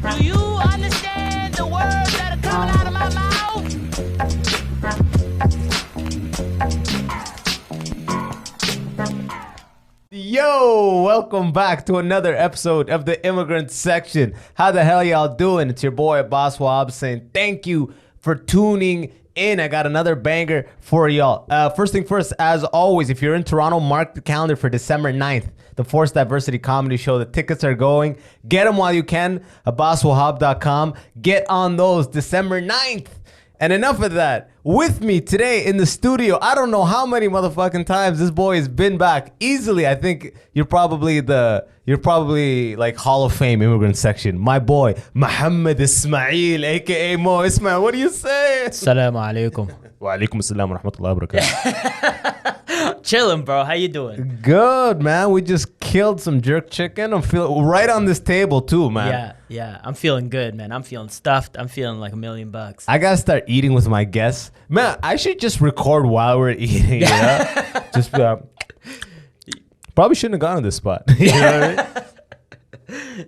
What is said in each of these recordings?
Do you understand the words that are coming out of my mouth? Yo, welcome back to another episode of the Immigrant Section. How the hell y'all doing? It's your boy Abbas Wahab saying thank you for tuning in. I got another banger for y'all. First thing first, as always, if you're in Toronto, mark the calendar for December 9th. The Forced Diversity Comedy Show. The tickets are going. Get them while you can. AbbasWahab.com. Get on those December 9th. And enough of that. With me today in the studio, I don't know how many motherfucking times this boy has been back. Easily, I think you're probably like Hall of Fame Immigrant Section. My boy, Mohammed Ismail, aka Moe Ismail. What do you say? Assalamu alaikum. Wa alaikum assalam wa rahmatullahi wa barakatuh. Chilling, bro. How you doing? Good, man. We just killed some jerk chicken. I'm feeling right on this table too, man. Yeah. I'm feeling good, man. I'm feeling stuffed. I'm feeling like $1 million. I gotta start eating with my guests. Man, I should just record while we're eating. Yeah. Just probably shouldn't have gone to this spot. You know what I mean?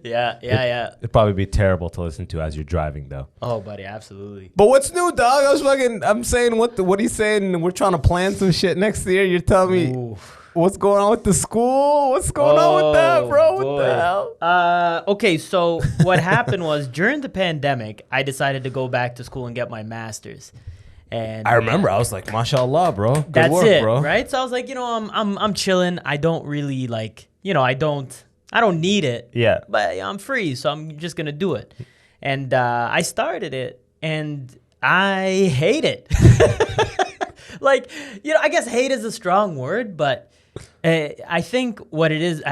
Yeah. It'd probably be terrible to listen to as you're driving, though. Oh, buddy, absolutely. But what's new, dog? I'm saying what are you saying? We're trying to plan some shit next year. You're telling me what's going on with the school? What's going on with that, bro? What the hell? Okay, so what happened was during the pandemic, I decided to go back to school and get my master's. And I remember I was like, mashallah, bro. Good that's work, it, bro. right? So I was like, I'm chilling. I don't really I don't need it. Yeah. But I'm free, so I'm just going to do it. And I started it, and I hate it. I guess hate is a strong word, but I think what it is,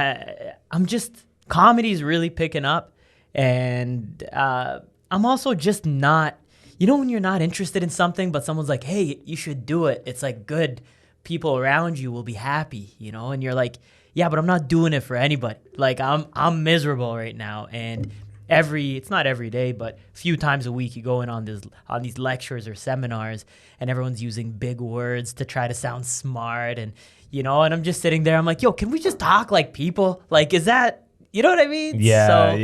comedy's really picking up. And I'm also just not, when you're not interested in something, but someone's like, hey, you should do it. It's like good. People around you will be happy, and you're like, yeah, but I'm not doing it for anybody. Like I'm miserable right now, and it's not every day, but a few times a week you go in on these lectures or seminars, and everyone's using big words to try to sound smart, and and I'm just sitting there. I'm like, yo, can we just talk like people? Like, is that you know what I mean? Yeah.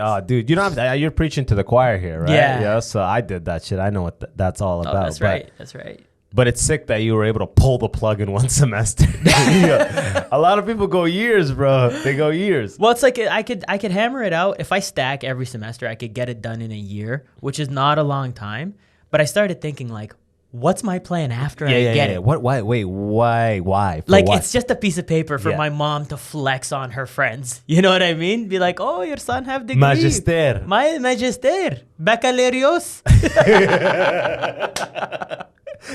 Oh, dude, you don't have to. You're preaching to the choir here, right? Yeah. So I did that shit. I know what that's all about. That's right. That's right. But it's sick that you were able to pull the plug in one semester. A lot of people go years, bro. They go years. Well, it's like I could hammer it out. If I stack every semester, I could get it done in a year, which is not a long time. But I started thinking, like, what's my plan after I get it? What? Why? Wait, why? Why? Like, what? it's just a piece of paper for my mom to flex on her friends. You know what I mean? Be like, oh, your son have degree. Magister. My magister. Baccalaureus.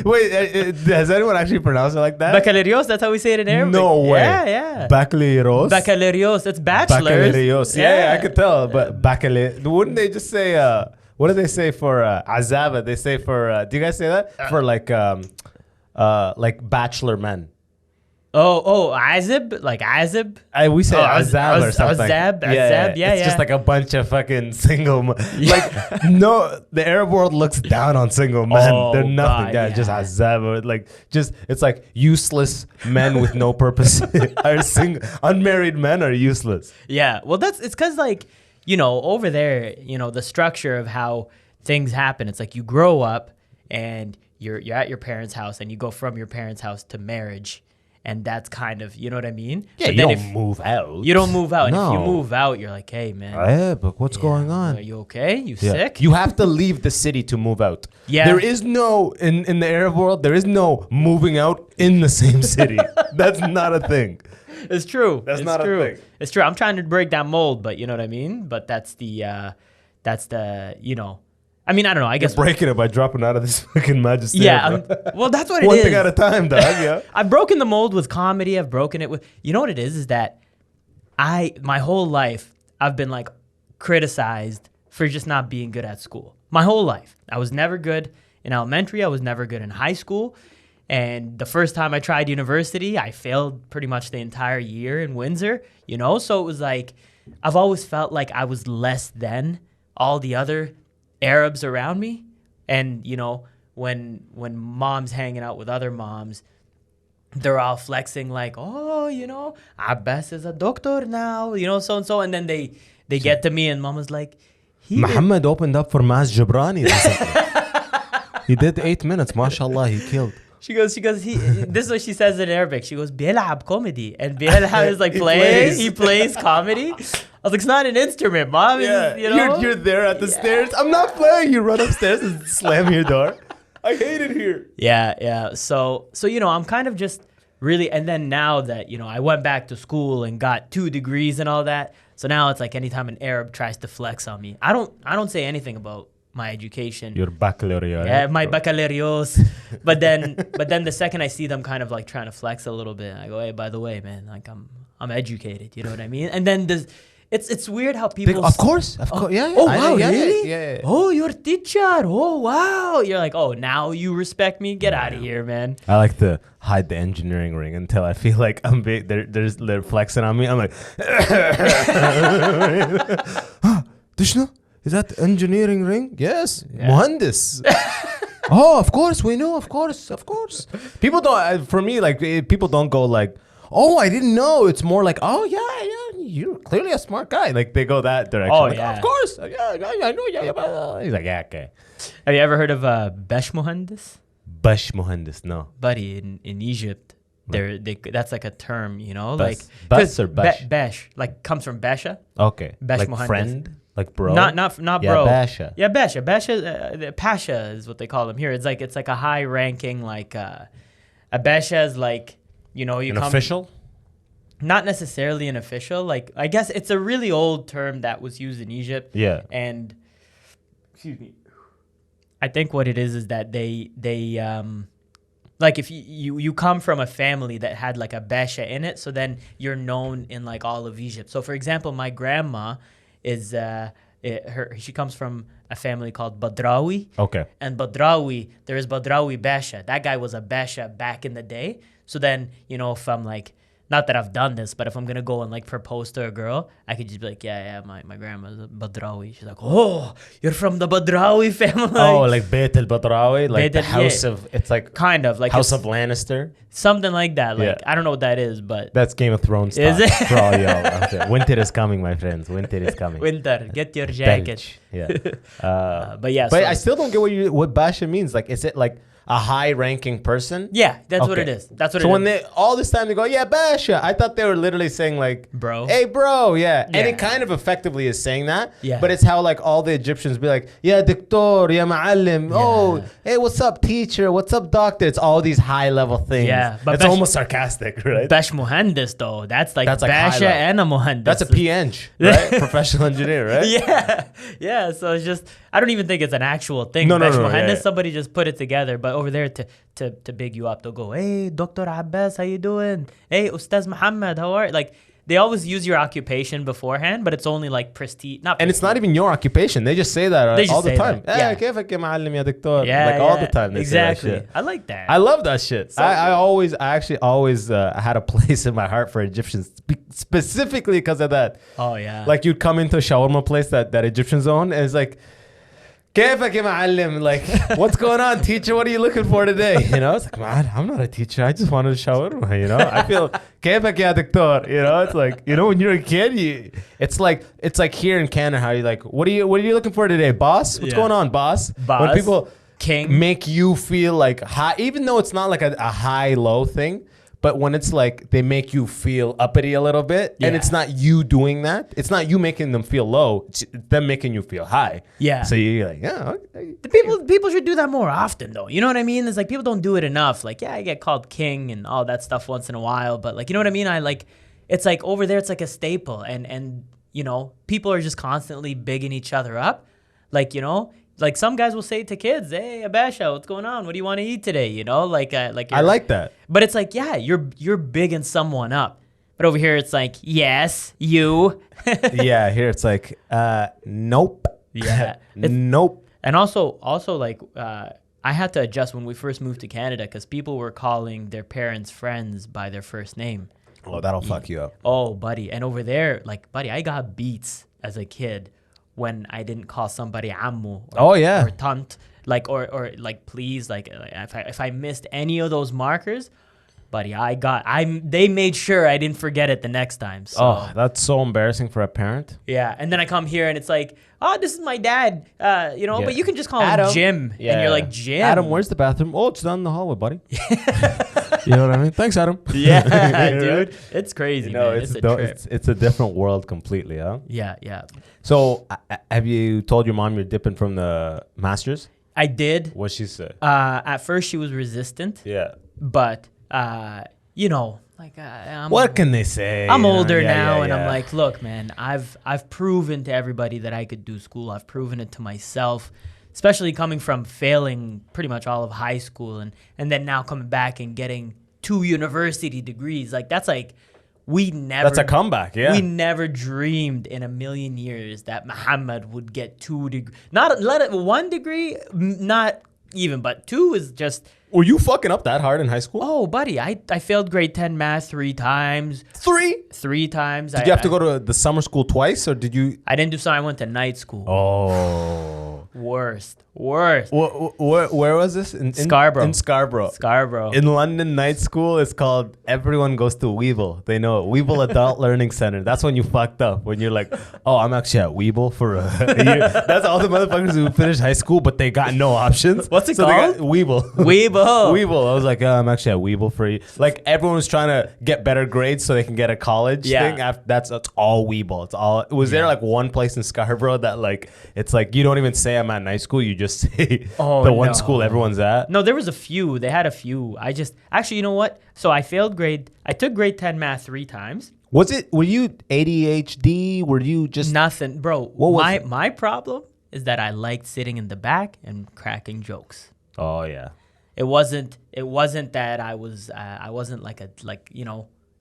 Wait, has anyone actually pronounced it like that? Baccalaureus, that's how we say it in Arabic. No way. Yeah. Baccalaureus? Baccalaureus, that's bachelor's. Baccalaureus. Yeah, I could tell. But baccalaureus, wouldn't they just say, what do they say for azaba? They say for, do you guys say that? For like bachelor men. Oh, azib? Like azib? We say azab or something. Azab, It's just like a bunch of fucking single men. Like, no, the Arab world looks down on single men. They're nothing. Just azab. Like, it's like useless men with no purpose. Unmarried men are useless. Yeah, well, it's because, like, over there, the structure of how things happen, it's like you grow up and you're at your parents' house and you go from your parents' house to marriage. And that's kind of, you know what I mean? Yeah, but you don't move out. You don't move out. No. And if you move out, you're like, hey, man. Yeah, but what's going on? Are you okay? You sick? You have to leave the city to move out. Yeah. There is no, in the Arab world, there is no moving out in the same city. That's not a thing. It's true. That's not a thing. It's true. I'm trying to break that mold, but you know what I mean? But that's the, I mean, I don't know. I guess you're breaking it by dropping out of this fucking majesty. Yeah. Well, that's what it is. One thing at a time, dog. Yeah. I've broken the mold with comedy. I've broken it with. You know what it is that my whole life I've been like criticized for just not being good at school. My whole life, I was never good in elementary. I was never good in high school. And the first time I tried university, I failed pretty much the entire year in Windsor. So it was like I've always felt like I was less than all the other Arabs around me. And when mom's hanging out with other moms, they're all flexing like, oh, Abbas is a doctor now, so and so, and then they get to me and mama's like, Muhammad opened up for Maz Jabrani recently. He did 8 minutes. MashaAllah, he killed. She goes, this is what she says in Arabic. She goes, بيلعب comedy. And بيلعب is like playing. He plays comedy. I was like, it's not an instrument, Mom. Yeah, You know? you're there at the stairs. I'm not playing. You run upstairs and slam your door. I hate it here. Yeah. So I'm kind of just really, and then now that, I went back to school and got 2 degrees and all that. So now it's like anytime an Arab tries to flex on me, I don't say anything about my education. Your baccalaureate. Yeah, my baccalaureate. But then the second I see them kind of like trying to flex a little bit, I go, hey, by the way, man, like I'm educated. You know what I mean? And then it's weird how people. Of course. Yeah. Oh wow, really? Yeah. Oh, you're a teacher. Oh wow. You're like, oh, now you respect me. Get out of here, man. I like to hide the engineering ring until I feel like I'm big. They're flexing on me. I'm like, Dishna? Is that engineering ring? Yes. Yeah. Muhandis. Oh, of course. We know. Of course. People don't, for me, like, people don't go like, oh, I didn't know. It's more like, oh, yeah, you're clearly a smart guy. Like, they go that direction. Oh, like, yeah. Of course. Yeah, I know. Yeah. He's like, yeah, okay. Have you ever heard of Besh Muhandis? Besh Muhandis, no. Buddy, in Egypt, that's like a term, Bes. Bes or Besh? Besh, like comes from Besha. Okay. Besh like Muhandis. Friend? Like bro? Not yeah, bro. Basha. Yeah, Basha. Basha, Pasha is what they call them here. It's like a high ranking, like a Basha is like, you An come. official? Not necessarily an official. Like, I guess it's a really old term that was used in Egypt. Yeah. And, excuse me, I think what it is that they like if you come from a family that had like a Basha in it, so then you're known in like all of Egypt. So for example, my grandma is she comes from a family called Badrawi. Okay. And Badrawi, there is Badrawi Basha. That guy was a Basha back in the day. So then, if I'm like, not that I've done this, but if I'm going to go and like propose to a girl, I could just be like, yeah, my grandma's a Badrawi. She's like, oh, you're from the Badrawi family. Oh, like Beit al-Badrawi? Like the house of, it's like kind of like House of Lannister? Something like that. Like, Yeah. I don't know what that is, but. That's Game of Thrones Is talk it? for all y'all out there. Winter is coming, my friends. Winter is coming. Winter, get your jacket. Belch. Yeah. But yeah. But so- I still don't get what Basha means. Like, is it like a high-ranking person? Yeah, that's what Okay. it is. That's what So it when is. they all this time they go, yeah, Basha. I thought they were literally saying like, Bro. Hey, bro, yeah. And Yeah. it kind of effectively is saying that. Yeah. But it's how like all the Egyptians be like, yeah, Diktor, yeah, Ma'allim. Yeah. Oh, hey, what's up, teacher? What's up, doctor? It's all these high-level things. Yeah, but it's Bash- almost sarcastic, right? Besh Muhandis though, that's like That's like high Basha level. and a Muhandis. That's a PN, right? Professional engineer, right? Yeah. So it's just, I don't even think it's an actual thing. No, Besh no, Muhandis, yeah. somebody just put it together. But over there to big you up, they'll go, hey, Dr. Abbas, how you doing? Hey, Ustaz Muhammad, how are you? Like, they always use your occupation beforehand, but it's only like prestige. And it's not even your occupation. They just say that They just all the say time. that, yeah. كيفك يا معلم يا دكتور? Yeah, like all the time. They say that exactly. shit. I like that. I love that shit. So I actually always had a place in my heart for Egyptians, specifically because of that. Oh, yeah. Like you'd come into a shawarma place that Egyptians own, and it's like, كيفك يا معلم? Like, what's going on, teacher? What are you looking for today? It's like, man, I'm not a teacher. I just wanted a shawarma, I feel, كيفك يا دكتور? It's like, when you're a kid, it's like here in Canada, how you like, what are you looking for today, boss? What's Yeah. going on, boss? Boss. When people King. make you feel like high, even though it's not like a high-low thing, but when it's like they make you feel uppity a little bit, and Yeah. it's not you doing that, it's not you making them feel low, it's them making you feel high. Yeah. So you're like, yeah, okay. The people should do that more often, though. You know what I mean? It's like people don't do it enough. Like, yeah, I get called king and all that stuff once in a while, but like, you know what I mean? It's like over there, it's like a staple, and people are just constantly bigging each other up, like like some guys will say to kids, "Hey, Abasha, what's going on? What do you want to eat today?" I like that. But it's like, yeah, you're bigging someone up. But over here, it's like, yes, you. Yeah, here it's like, nope. Yeah. Nope. And also like, I had to adjust when we first moved to Canada because people were calling their parents' friends by their first name. Oh, that'll fuck you up. Oh, buddy. And over there, like, buddy, I got beats as a kid when I didn't call somebody ammu. Oh, yeah. Or tant. Like, or like, please, like if I missed any of those markers, buddy, they made sure I didn't forget it the next time. So. Oh, that's so embarrassing for a parent. Yeah, and then I come here and it's like, oh, this is my dad, but you can just call Adam. him Jim. Yeah. And you're like, Jim. Adam, where's the bathroom? Oh, it's down the hallway, buddy. You know what I mean? Thanks, Adam. Yeah, dude. It's crazy, You know, man. It's a trip. it's a different world completely, huh? Yeah. So, have you told your mom you're dipping from the Masters? I did. What'd she say? At first, she was resistant. Yeah. But, What can they say? I'm older Yeah, now, yeah, and I'm yeah. like, look, man, I've proven to everybody that I could do school. I've proven it to myself, especially coming from failing pretty much all of high school, and then now coming back and getting 2 university degrees. Like that's That's a comeback, yeah. We never dreamed in a million years that Muhammad would get 2 degrees. Not let it 1 degree, not even, but 2 is just. Were you fucking up that hard in high school? Oh, buddy, I failed grade 10 math 3 times. 3? 3 times. Did you have to go to the summer school twice, or did you? I didn't do so. I went to night school. Oh. Worst. Where was this? In Scarborough. In Scarborough. In London, night school is called Everyone Goes to Weevil. They know it. Weevil Adult Learning Center. That's when you fucked up. When you're like, oh, I'm actually at Weevil for a year. That's all the motherfuckers who finished high school, but they got no options. What's it so called? They got Weevil. Weevil. I was like, oh, I'm actually at Weevil for a year. Like, everyone was trying to get better grades so they can get a college thing. That's all Weevil. It's all. Was there like one place in Scarborough that like, it's like, you don't even say I'm at night school. You just say one school everyone's at. No, there was a few. They had a few. Actually, you know what? So I took grade 10 math 3 times. Were you ADHD? Were you just nothing, bro? What was it? My problem is that I liked sitting in the back and cracking jokes. Oh yeah. It wasn't that I wasn't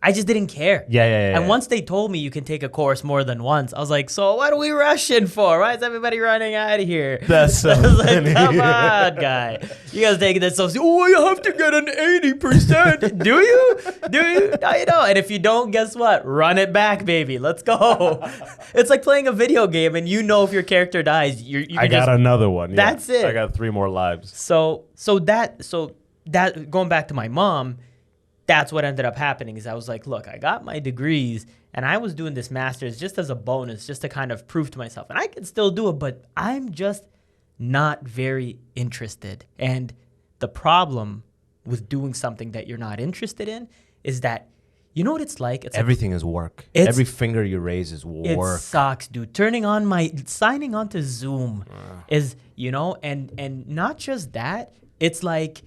I just didn't care. Yeah. And once they told me you can take a course more than once, I was like, so what are we rushing for? Why is everybody running out of here? That's so I was funny. like, come on, guy. You guys taking this so oh, you have to get an 80%. Do you? I know. And if you don't, guess what? Run it back, baby. Let's go. It's like playing a video game and you know if your character dies, I got another one. Yeah. That's it. I got 3 more lives. So that going back to my mom, that's what ended up happening is I was like, look, I got my degrees and I was doing this master's just as a bonus, just to kind of prove to myself. And I can still do it, but I'm just not very interested. And the problem with doing something that you're not interested in is that, you know what it's like? Everything is work. Every finger you raise is work. It sucks, dude. Signing on to Zoom is, and not just that, it's like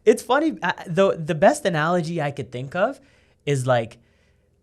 it's funny. The best analogy I could think of is like,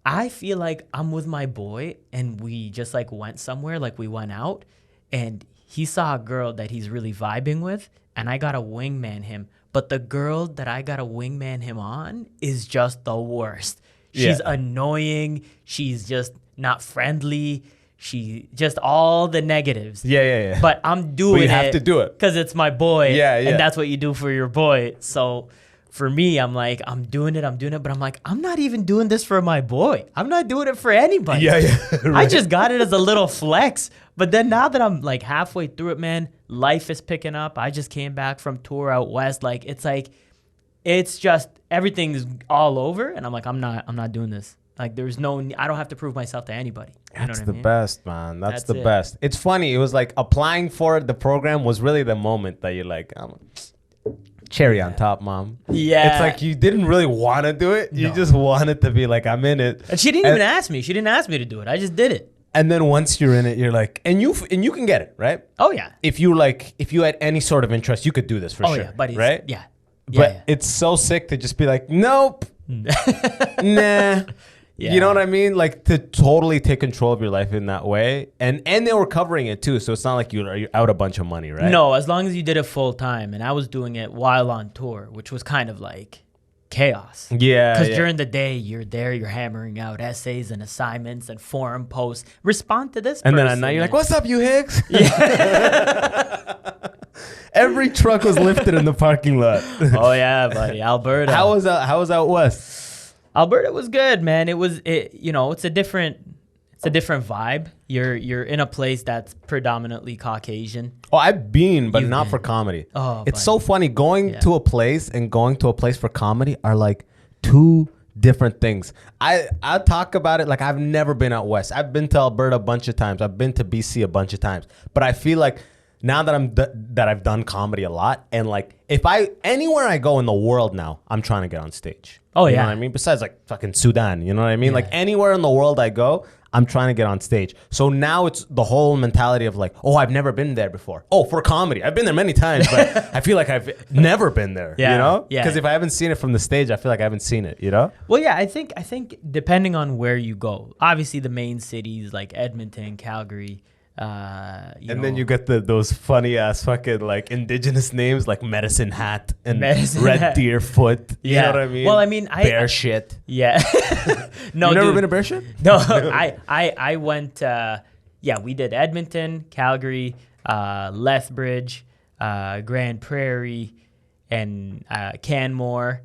I feel like I'm with my boy and we just like went somewhere, like we went out and he saw a girl that he's really vibing with and I gotta wingman him. But the girl that I gotta wingman him on is just the worst. She's annoying. She's just not friendly. She just all the negatives. Yeah. But I'm doing it. But you have to do it. Because it's my boy. Yeah. And that's what you do for your boy. So for me, I'm like, I'm doing it. But I'm like, I'm not even doing this for my boy. I'm not doing it for anybody. Yeah. Right. I just got it as a little flex. But then now that I'm like halfway through it, man, life is picking up. I just came back from tour out west. It's just everything's all over. And I'm like, I'm not doing this. Like I don't have to prove myself to anybody. That's the best, man. That's the best. It's funny. It was like applying for the program was really the moment that you're like, cherry on top, mom. Yeah. It's like you didn't really want to do it. You just wanted to be like, I'm in it. And she didn't even ask me. She didn't ask me to do it. I just did it. And then once you're in it, you're like, and you can get it, right? Oh yeah. If you had any sort of interest, you could do this for sure. Yeah, buddy. Right? Yeah. But it's so sick to just be like, nope. Nah. Yeah. You know what I mean? Like to totally take control of your life in that way. And they were covering it too. So it's not like you're out a bunch of money, right? No, as long as you did it full time. And I was doing it while on tour, which was kind of like chaos. Yeah. Because during the day, you're there, you're hammering out essays and assignments and forum posts. Respond to this and person. then at night, you're like, what's up, you Hicks? Yeah. Every truck was lifted in the parking lot. Oh, yeah, buddy. Alberta. How was out west? Alberta was good, man. It's a different It's a different vibe. You're in a place that's predominantly Caucasian. Oh, I've been, but You've not been. for comedy. Oh, it's buddy. so funny. Going Yeah. to a place and going to a place for comedy are like two different things. I talk about it like I've never been out west. I've been to Alberta a bunch of times. I've been to BC a bunch of times. But I feel like now that that I've done comedy a lot, and like if anywhere I go in the world now, I'm trying to get on stage. Oh, You know yeah. what I mean? Besides like fucking Sudan, you know what I mean? Yeah. Like anywhere in the world I go, I'm trying to get on stage. So now it's the whole mentality of like, oh, I've never been there before. Oh, for comedy. I've been there many times, but I feel like I've never been there, Yeah, you know? yeah. Because if I haven't seen it from the stage, I feel like I haven't seen it, you know? Well, yeah, I think depending on where you go, obviously the main cities like Edmonton, Calgary, And then you get those funny ass fucking like indigenous names like Medicine Hat and Medicine Red Hat. Deer Foot. You Yeah. know what I mean? Well, I mean, Bear shit. yeah. No, You never dude. been to Bear shit? No, I went. Yeah, we did Edmonton, Calgary, Lethbridge, Grand Prairie, and Canmore,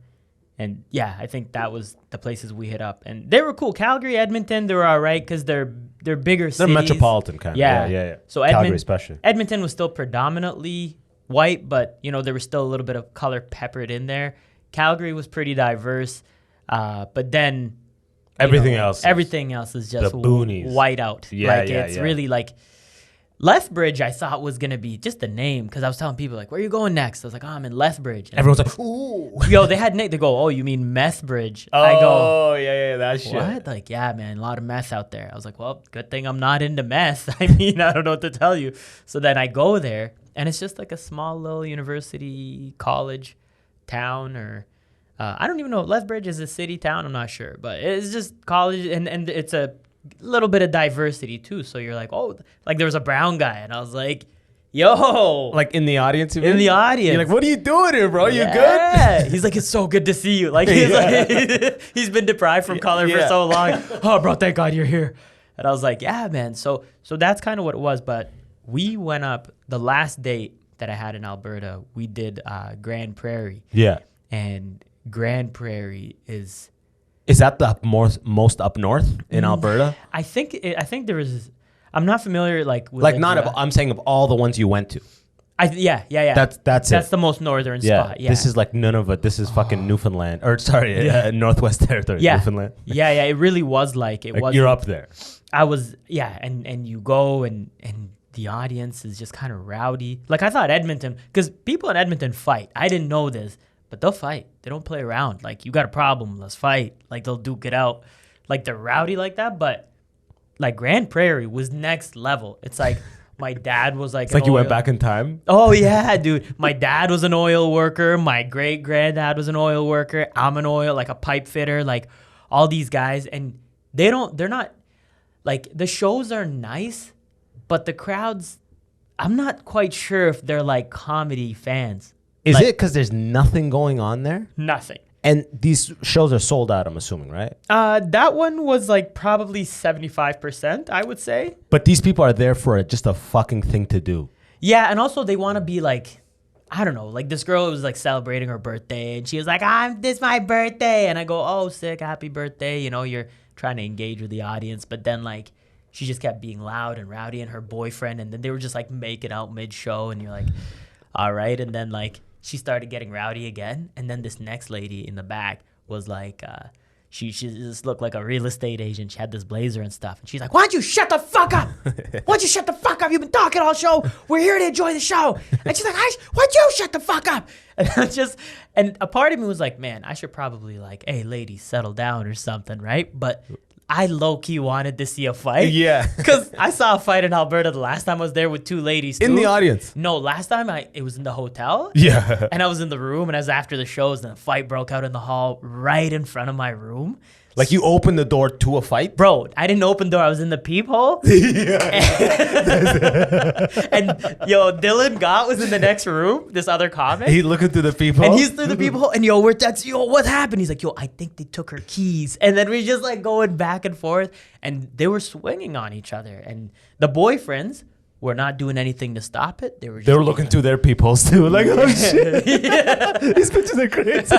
and yeah, I think that was the places we hit up, and they were cool. Calgary, Edmonton, they were all right because they're bigger They're cities. metropolitan kind of. Yeah, Yeah. So Calgary especially. Edmonton was still predominantly white, but you know there was still a little bit of color peppered in there. Calgary was pretty diverse, but then Everything else. Everything else is just The boonies. white out. Yeah, like yeah, it's yeah. really like Lethbridge. I thought was gonna be just the name because I was telling people like, "Where are you going next?" I was like, "Oh, I'm in Lethbridge." And Everyone's like, ooh. yo, they had Nick. They go, "Oh, you mean Methbridge?" Oh, I go, yeah, that shit. "What?" Like, yeah, man, a lot of meth out there. I was like, "Well, good thing I'm not into meth." I mean, I don't know what to tell you. So then I go there, and it's just like a small little university, college, town, or I don't even know. Lethbridge is a city, town. I'm not sure, but it's just college, and it's a little bit of diversity too. So you're like, oh, like there was a brown guy, and I was like, yo, Like in the audience? You in mean? the audience. You're like, what are you doing here, bro? You good? Yeah. He's like, it's so good to see you. Like he's Yeah. like, he's been deprived from color for Yeah. so long. Oh, bro, thank God you're here. And I was like, yeah, man. So that's kind of what it was. But we went up the last date that I had in Alberta. We did Grand Prairie, Yeah. and Grand Prairie is. Is that the most up north in Alberta? I think there was. I'm not familiar with Like not of, I'm saying of all the ones you went to. Yeah. That's That's it. the most northern Yeah. spot. Yeah. This is like Nunavut. This is fucking Newfoundland. Or sorry, Northwest Territory. yeah. Newfoundland. Yeah. It really was like it Like was. you're up there. I was and you go and the audience is just kind of rowdy. Like I thought Edmonton, because people in Edmonton fight. I didn't know this, but they'll fight. They don't play around. Like you got a problem, let's fight. Like they'll duke it out. Like they're rowdy like that, but like Grand Prairie was next level. It's like my dad was like It's like you went back in time. Oh yeah, dude. My dad was an oil worker. My great granddad was an oil worker. I'm an like a pipe fitter. Like all these guys, and they're not like the shows are nice, but the crowds, I'm not quite sure if they're like comedy fans. Is Like, it because there's nothing going on there? nothing? And these shows are sold out, I'm assuming, right? That one was like probably 75%, I would say. But these people are there for just a fucking thing to do. Yeah, and also they want to be like, I don't know, like this girl was like celebrating her birthday, and she was like, this my birthday, and I go, oh, sick, happy birthday. You know, you're trying to engage with the audience, but then like she just kept being loud and rowdy, and her boyfriend, and then they were just like making out mid-show, and you're like, all right, and then like she started getting rowdy again, and then this next lady in the back was like, she just looked like a real estate agent. She had this blazer and stuff, and she's like, "Why don't you shut the fuck up? Why don't you shut the fuck up? You've been talking all show. We're here to enjoy the show." And she's like, "Why don't you shut the fuck up?" And a part of me was like, "Man, I should probably like, hey, ladies, settle down or something, right?" But I low-key wanted to see a fight. Yeah. Because I saw a fight in Alberta the last time I was there with two ladies, too. In the audience? No, last time it was in the hotel. Yeah. And I was in the room, and I was after the shows, and a fight broke out in the hall right in front of my room. Like you opened the door to a fight? Bro, I didn't open the door. I was in the peephole. And yo, Dylan Gott was in the next room, this other comic. He looking through the people. And he's through the peephole, and what happened? He's like, yo, I think they took her keys. And then we just like going back and forth, and they were swinging on each other. And the boyfriends were not doing anything to stop it. They were looking through their peepholes too. Like, oh shit. These bitches are crazy.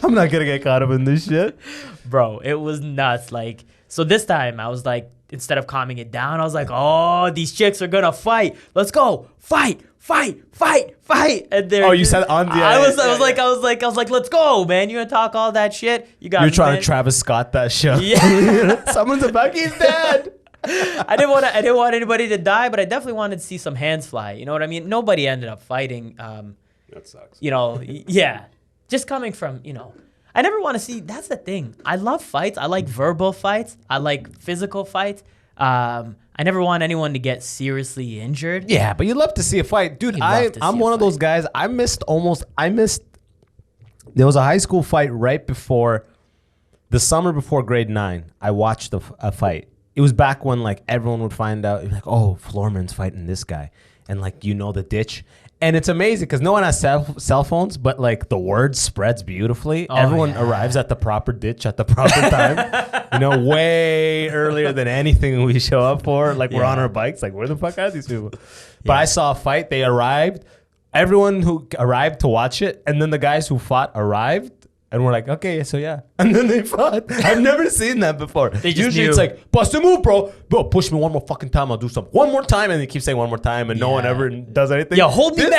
I'm not gonna get caught up in this shit. Bro, it was nuts. Like, So this time I was like, instead of calming it down, I was like, oh, these chicks are gonna fight. Let's go. Fight. And they're You said on the I was like, let's go, man. You gonna talk all that shit? You're trying to Travis Scott that show. Yeah. Someone's about he's dead. I didn't want anybody to die, but I definitely wanted to see some hands fly. You know what I mean? Nobody ended up fighting. That sucks. Yeah. Just coming from, I never want to see. That's the thing. I love fights. I like verbal fights. I like physical fights. I never want anyone to get seriously injured. Yeah, but you love to see a fight. Dude, I'm one of those guys. I missed there was a high school fight right before the summer before grade 9. I watched a fight. It was back when like everyone would find out like, oh, Florman's fighting this guy. And like, the ditch. And it's amazing because no one has cell phones, but like the word spreads beautifully. Everyone arrives at the proper ditch at the proper time, way earlier than anything we show up for. Like we're on our bikes. Like where the fuck are these people? But I saw a fight. They arrived. Everyone who arrived to watch it. And then the guys who fought arrived. And we're like, okay, so yeah. And then they fought. I've never seen that before. Usually it's like, bust a move, bro. Bro, push me one more fucking time. I'll do something. One more time. And they keep saying one more time. And no one ever does anything. Yo, hold me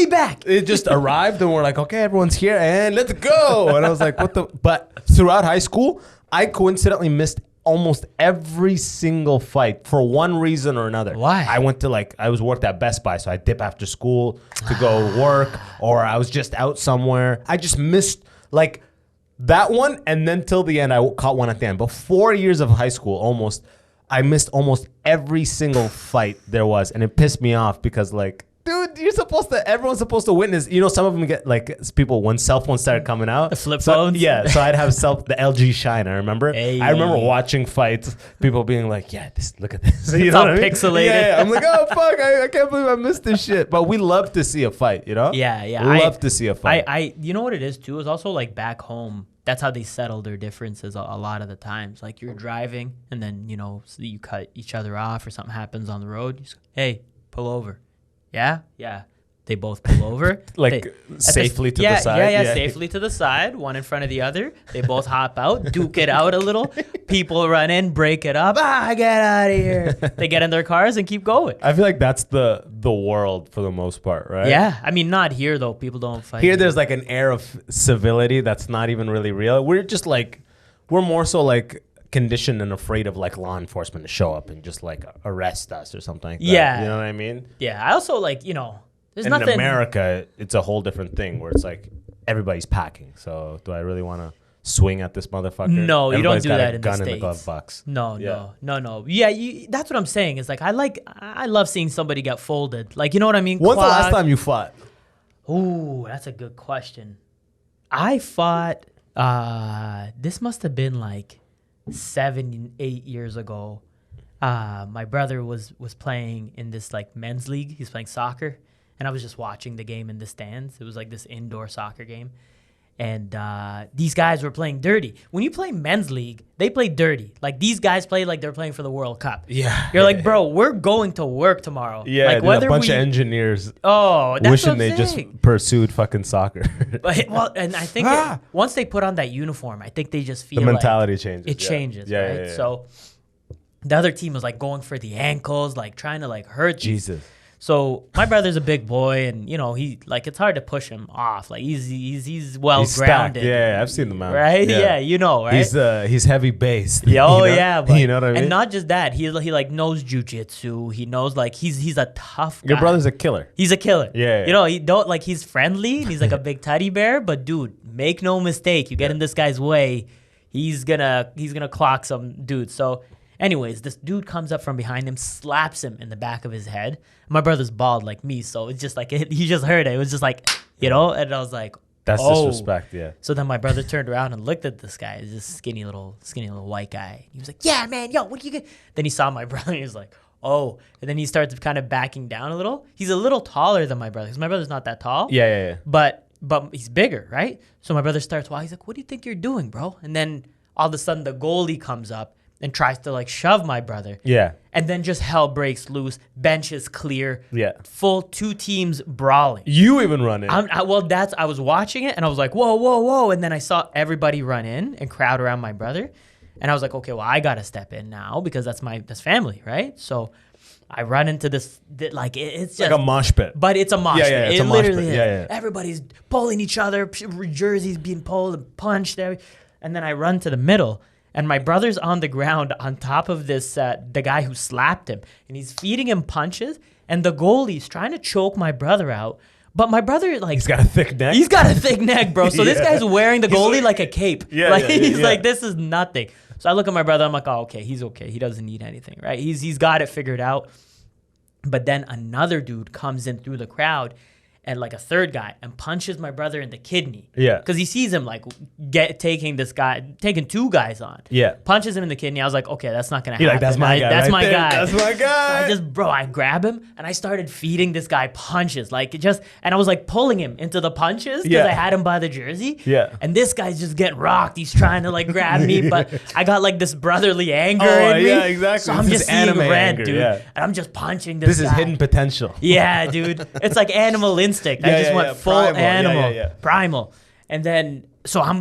back. It just arrived and we're like, okay, everyone's here and let's go. And I was like, what the? But throughout high school, I coincidentally missed almost every single fight for one reason or another. Why? I was worked at Best Buy. So I dip after school to go work or I was just out somewhere. I just missed like that one, and then till the end, I caught one at the end. But 4 years of high school, I missed almost every single fight there was, and it pissed me off because, like, dude, everyone's supposed to witness. Some of them get like people when cell phones started coming out, the flip phones. Yeah, so I'd have the LG Shine. I remember. I remember watching fights, people being like, "Yeah, look at this." It's all pixelated. Yeah, I'm like, "Oh fuck, I can't believe I missed this shit." But we love to see a fight, Yeah. We love to see a fight. You know what it is too? Is also like back home. That's how they settle their differences a lot of the times. Like you're driving, and then so you cut each other off, or something happens on the road. You say, hey, pull over. Yeah. They both pull over. Safely to the side? Yeah, safely to the side, one in front of the other. They both hop out, duke it out a little. People run in, break it up. Get out of here. They get in their cars and keep going. I feel like that's the world for the most part, right? Yeah. I mean, not here, though. People don't fight. Here, there's like an air of civility that's not even really real. We're just like, we're more so like conditioned and afraid of like law enforcement to show up and just like arrest us or something like that. Yeah. You know what I mean? Yeah. I also like, there's and nothing. In America, it's a whole different thing where it's like everybody's packing. So do I really want to swing at this motherfucker? No, you don't do that in the Gun States. in the glove box. No. Yeah, that's what I'm saying. It's like I love seeing somebody get folded. Like, you know what I mean? When's the last time you fought? Ooh, that's a good question. I fought. This must have been like 7-8 years ago. My brother was playing in this like men's league. He's playing soccer. And I was just watching the game in the stands. It was like this indoor soccer game. And these guys were playing dirty. When you play men's league, they play dirty. Like these guys play like they're playing for the World Cup. Yeah. You're like, bro, we're going to work tomorrow. Yeah, like a bunch of engineers that's wishing they just pursued fucking soccer. And I think once they put on that uniform, I think they just feel the mentality changes. It changes, yeah, right? Yeah. So the other team was like going for the ankles, like trying to like hurt Jesus. So my brother's a big boy, and he like it's hard to push him off. Like he's well grounded. Yeah, I've seen the man. Right? Yeah, right? He's heavy based. Yeah, but, you know what I mean? And not just that, he like knows jujitsu. He knows like he's a tough guy. Your brother's a killer. He's a killer. Yeah. He don't like he's friendly and he's like a big teddy bear, but dude, make no mistake, you get in this guy's way, he's gonna clock some dude. So anyways, this dude comes up from behind him, slaps him in the back of his head. My brother's bald like me, so it's just like he just heard it. It was just like, and I was like, that's disrespect, yeah. So then my brother turned around and looked at this guy. He's this skinny little white guy. He was like, yeah, man, yo, what you get? Then he saw my brother. He was like, oh. And then he started kind of backing down a little. He's a little taller than my brother because my brother's not that tall. Yeah. But he's bigger, right? So my brother starts, he's like, what do you think you're doing, bro? And then all of a sudden the goalie comes up and tries to like shove my brother. Yeah. And then just hell breaks loose. Bench is clear. Yeah. Full 2 teams brawling. You even run in. I was watching it and I was like, whoa. And then I saw everybody run in and crowd around my brother. And I was like, okay, well, I got to step in now because that's family, right? So I run into this, it's just like a mosh pit. But it's a mosh pit. It's it a mosh literally pit. is. Yeah. Everybody's pulling each other, jerseys being pulled and punched. And then I run to the middle, and my brother's on the ground on top of this, the guy who slapped him. And he's feeding him punches, and the goalie's trying to choke my brother out. But my brother, like... He's got a thick neck. He's got a thick neck, bro. So this guy's wearing the goalie like a cape. He's like, this is nothing. So I look at my brother, I'm like, oh, okay, he's okay. He doesn't need anything, right? He's got it figured out. But then another dude comes in through the crowd, and like a third guy, and punches my brother in the kidney. Yeah. Because he sees him like taking two guys on. Yeah. Punches him in the kidney. I was like, okay, that's not gonna happen. Like, that's my guy. That's right my there. guy. That's my guy. So I grab him and I started feeding this guy punches, and I was like pulling him into the punches because I had him by the jersey. Yeah. And this guy's just getting rocked. He's trying to like grab me, but I got like this brotherly anger in me. Yeah, exactly. So I'm This just is seeing anime red, anger, dude. yeah. And I'm just punching this guy. This is hidden potential. Yeah, dude. It's like animal instinct. I just went full primal. animal, primal. And then so I'm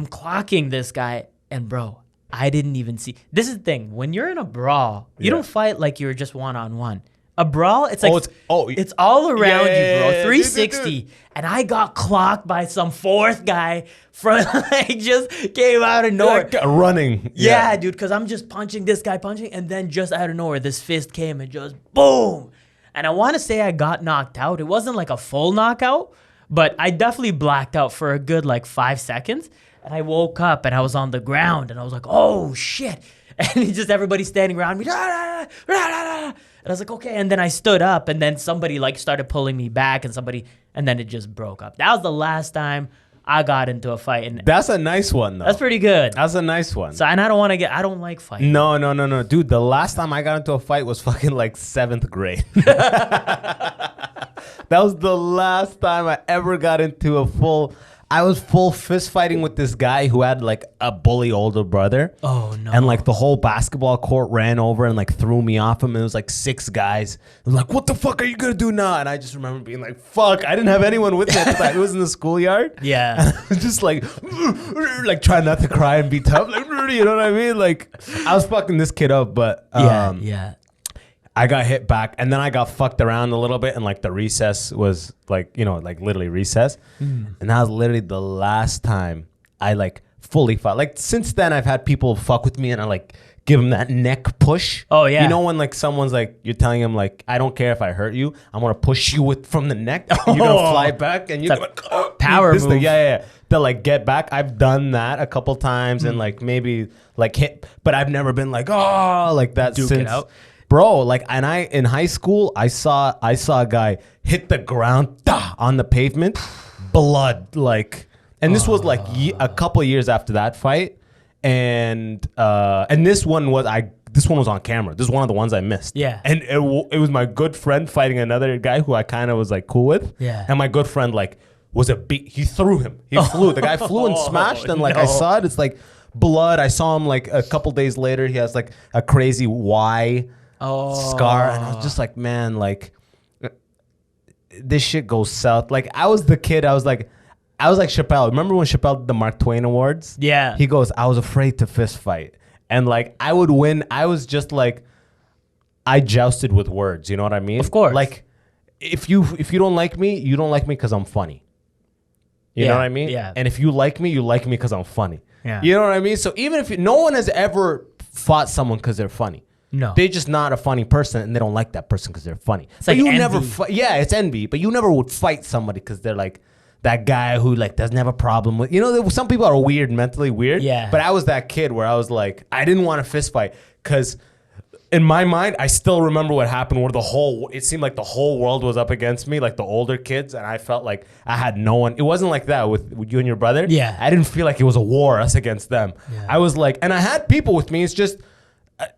clocking this guy, and bro, I didn't even see. This is the thing. When you're in a brawl, you don't fight like you're just one-on-one. A brawl, it's like it's all around you, bro. 360. Dude. And I got clocked by some fourth guy from like just came out of nowhere. Like running. Yeah, dude, because I'm just punching this guy, and then just out of nowhere, this fist came and just boom. And I want to say I got knocked out. It wasn't like a full knockout, but I definitely blacked out for a good like 5 seconds. And I woke up and I was on the ground and I was like, oh shit. And just everybody standing around me. And I was like, okay. And then I stood up and then somebody like started pulling me back and then it just broke up. That was the last time I got into a fight. And that's a nice one, though. That's pretty good. That's a nice one. So, and I don't like fighting. No. Dude, the last time I got into a fight was fucking like 7th grade. That was the last time I ever got into I was full fist fighting with this guy who had like a bully older brother. Oh no. And like the whole basketball court ran over and like threw me off him. And it was like 6 guys. It was like, what the fuck are you gonna do now? And I just remember being like, fuck, I didn't have anyone with me at the time. It was in the schoolyard. Yeah. And I was just like trying not to cry and be tough. Like, you know what I mean? Like I was fucking this kid up, but yeah. I got hit back, and then I got fucked around a little bit, and like the recess was like, like literally recess. And that was literally the last time I like fully fought. Like since then, I've had people fuck with me, and I like give them that neck push. Oh yeah. You know when like someone's like, you're telling them like, I don't care if I hurt you, I'm gonna push you from the neck. You're gonna fly back, and you're gonna power move. Thing. Yeah. To like get back. I've done that a couple times, and like maybe like hit, but I've never been like, oh, like that. Duke since. It out. Bro, like, and in high school, I saw a guy hit the ground on the pavement, blood, like, and this was like a couple of years after that fight, and this one was on camera. This is one of the ones I missed. Yeah, and it was my good friend fighting another guy who I kind of was like cool with. Yeah, and my good friend like was he threw him. He flew. The guy flew and smashed, and like I saw it. It's like blood. I saw him like a couple days later. He has like a crazy Y. Scar, and I was just like, man, like this shit goes south. Like I was the kid, I was like Chappelle. Remember when Chappelle did the Mark Twain Awards? Yeah. He goes, I was afraid to fist fight. And like I would win. I was just like, I jousted with words, you know what I mean? Of course. Like if you don't like me, you don't like me because I'm funny. You know what I mean? Yeah. And if you like me because I'm funny. Yeah. You know what I mean? So even if no one has ever fought someone because they're funny. No. They're just not a funny person, and they don't like that person because they're funny. It's but like you envy. never it's envy, but you never would fight somebody because they're like that guy who like doesn't have a problem with, some people are weird, mentally weird. Yeah. But I was that kid where I was like, I didn't want to fist fight because in my mind, I still remember what happened where it seemed like the whole world was up against me, like the older kids, and I felt like I had no one. It wasn't like that with you and your brother. Yeah. I didn't feel like it was a war, us against them. Yeah. I was like, and I had people with me, it's just,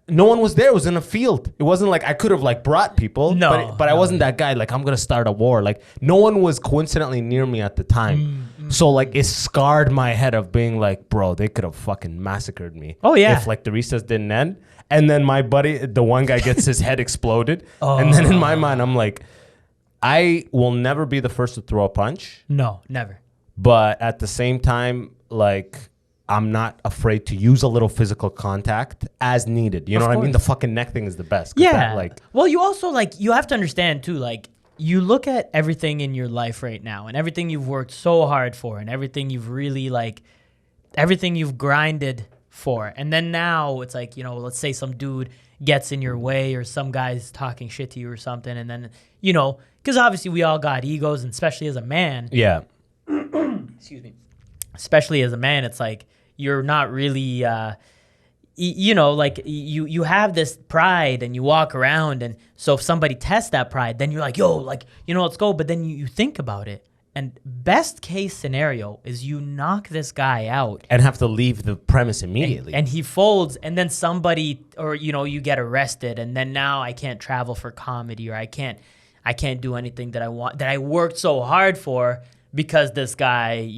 no one was there. It was in a field. It wasn't like I could have like brought people. No, but I wasn't that guy. Like I'm gonna start a war. Like no one was coincidentally near me at the time. So like it scarred my head of being like, bro, they could have fucking massacred me. Oh yeah. If like the recess didn't end, and then my buddy, the one guy, gets his head exploded, and then in my mind I'm like, I will never be the first to throw a punch. No, never. But at the same time, like I'm not afraid to use a little physical contact as needed. You know what I mean? The fucking neck thing is the best. Yeah. Well, you also you have to understand too, you look at everything in your life right now and everything you've worked so hard for and everything you've really everything you've grinded for. And then now it's let's say some dude gets in your way or some guy's talking shit to you or something. And then, because obviously we all got egos, and especially as a man. Yeah. Excuse me. Especially as a man, it's you're not really, you have this pride and you walk around. And so if somebody tests that pride, then you're yo, let's go. But then you think about it. And best case scenario is you knock this guy out. And have to leave the premise immediately. And he folds, and then somebody, or, you get arrested. And then now I can't travel for comedy, or I can't do anything that I want, that I worked so hard for. Because this guy,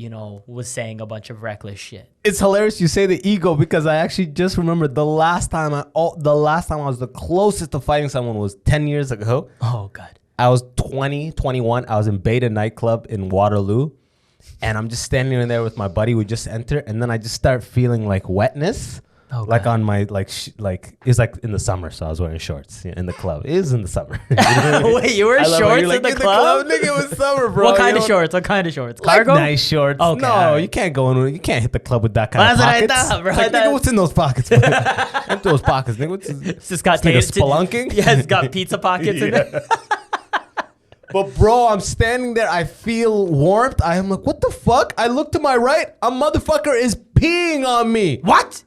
was saying a bunch of reckless shit. It's hilarious you say the ego, because I actually just remembered the last time I was the closest to fighting someone was 10 years ago. Oh, God. I was 20, 21. I was in Beta nightclub in Waterloo. And I'm just standing in there with my buddy. We just enter. And then I just start feeling wetness. Oh, on my, it's in the summer. So I was wearing shorts in the club. It was in the summer. Wait, you were shorts in the club? Nigga, it was summer, bro. What kind of shorts? Cargo? Nice shorts. Okay, no, you can't go in. You can't hit the club with that kind of pockets. That's what I thought, bro. Nigga, what's in those pockets? Empty those pockets, nigga. It's just got spelunking? Yeah, it's got pizza pockets in it. But bro, I'm standing there. I feel warmth. I am what the fuck? I look to my right. A motherfucker is peeing on me. What?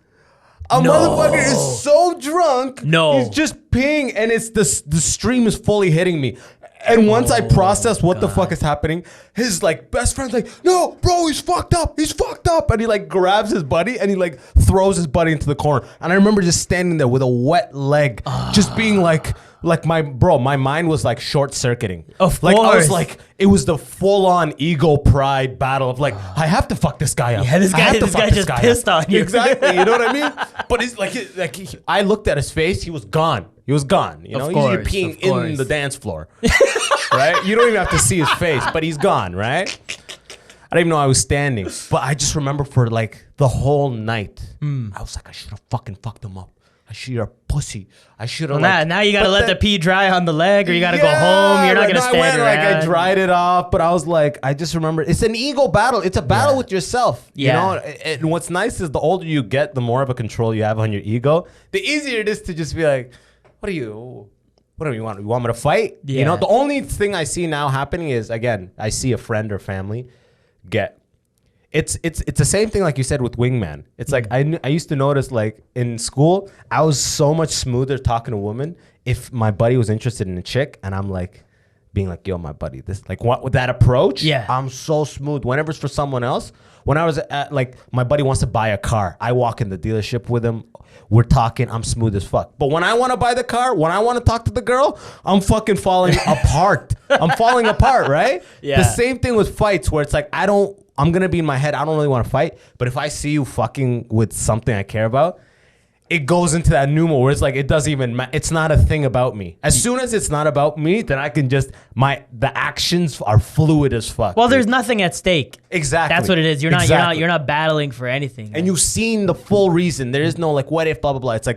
A motherfucker is so drunk. No. He's just peeing, and it's the stream is fully hitting me. And once I process what the fuck is happening, his best friend's no, bro, he's fucked up. He's fucked up. And he grabs his buddy and he throws his buddy into the corner. And I remember just standing there with a wet leg, just being my mind was short circuiting. Of course. I was it was the full on ego pride battle of I have to fuck this guy up. Yeah, this guy just pissed on you. Exactly. You know what I mean? But it's I looked at his face. He was gone. He was gone. You know, you're peeing in the dance floor, right? You don't even have to see his face, but he's gone, right? I don't even know I was standing, but I just remember for the whole night, I was I should have fucking fucked him up. You're a pussy. I should have. Now you gotta let the pee dry on the leg, or you gotta go home. You're not gonna stand around. I dried it off, but I was I just remember it's an ego battle. It's a battle with yourself. Yeah. You know, and what's nice is the older you get, the more of a control you have on your ego. The easier it is to just be what do you want? You want me to fight? Yeah. You know, the only thing I see now happening is I see a friend or family get. It's the same thing like you said with wingman. It's I used to notice in school I was so much smoother talking to women if my buddy was interested in a chick and I'm being yo, my buddy, this what with that approach. Yeah, I'm so smooth. Whenever it's for someone else, when I was at my buddy wants to buy a car, I walk in the dealership with him. We're talking. I'm smooth as fuck. But when I want to buy the car, when I want to talk to the girl, I'm fucking falling apart. I'm falling apart, right? Yeah. The same thing with fights where it's I'm going to be in my head. I don't really want to fight. But if I see you fucking with something I care about, it goes into that pneumo where it's it doesn't even matter. It's not a thing about me. As soon as it's not about me, then I can just, the actions are fluid as fuck. Well, there's nothing at stake. Exactly. That's what it is. You're not battling for anything. And you've seen the full reason. There is no what if, blah, blah, blah. It's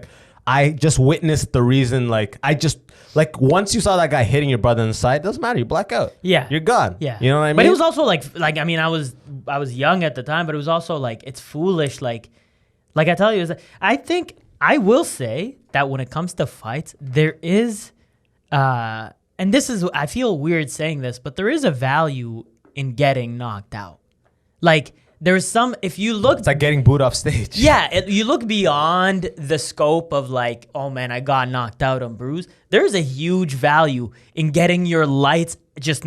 I just witnessed the reason. Once you saw that guy hitting your brother in the side, it doesn't matter. You black out. Yeah. You're gone. Yeah. You know what I mean? But it was also I was young at the time, but it was also it's foolish. I tell you, I think I will say that when it comes to fights, there is, and this is, I feel weird saying this, but there is a value in getting knocked out. There's some, if you look. It's getting booed off stage. Yeah, you look beyond the scope of oh man, I got knocked out and bruised. There's a huge value in getting your lights just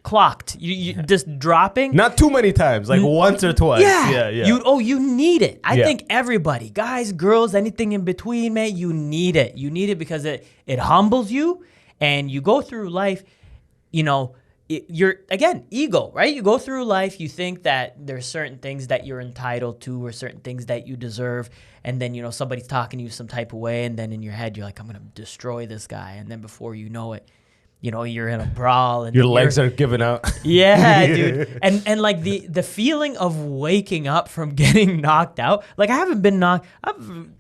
clocked. You just dropping. Not too many times, once or twice. Yeah. You need it. I Yeah. think everybody, guys, girls, anything in between, man, you need it. You need it because it humbles you, and you go through life, you're, again, ego, right? You go through life, you think that there's certain things that you're entitled to or certain things that you deserve, and then, somebody's talking to you some type of way, and then in your head, you're I'm going to destroy this guy, and then before you know it, you're in a brawl and Your then legs are giving out. yeah, dude. And like the feeling of waking up from getting knocked out. Like I haven't been knocked.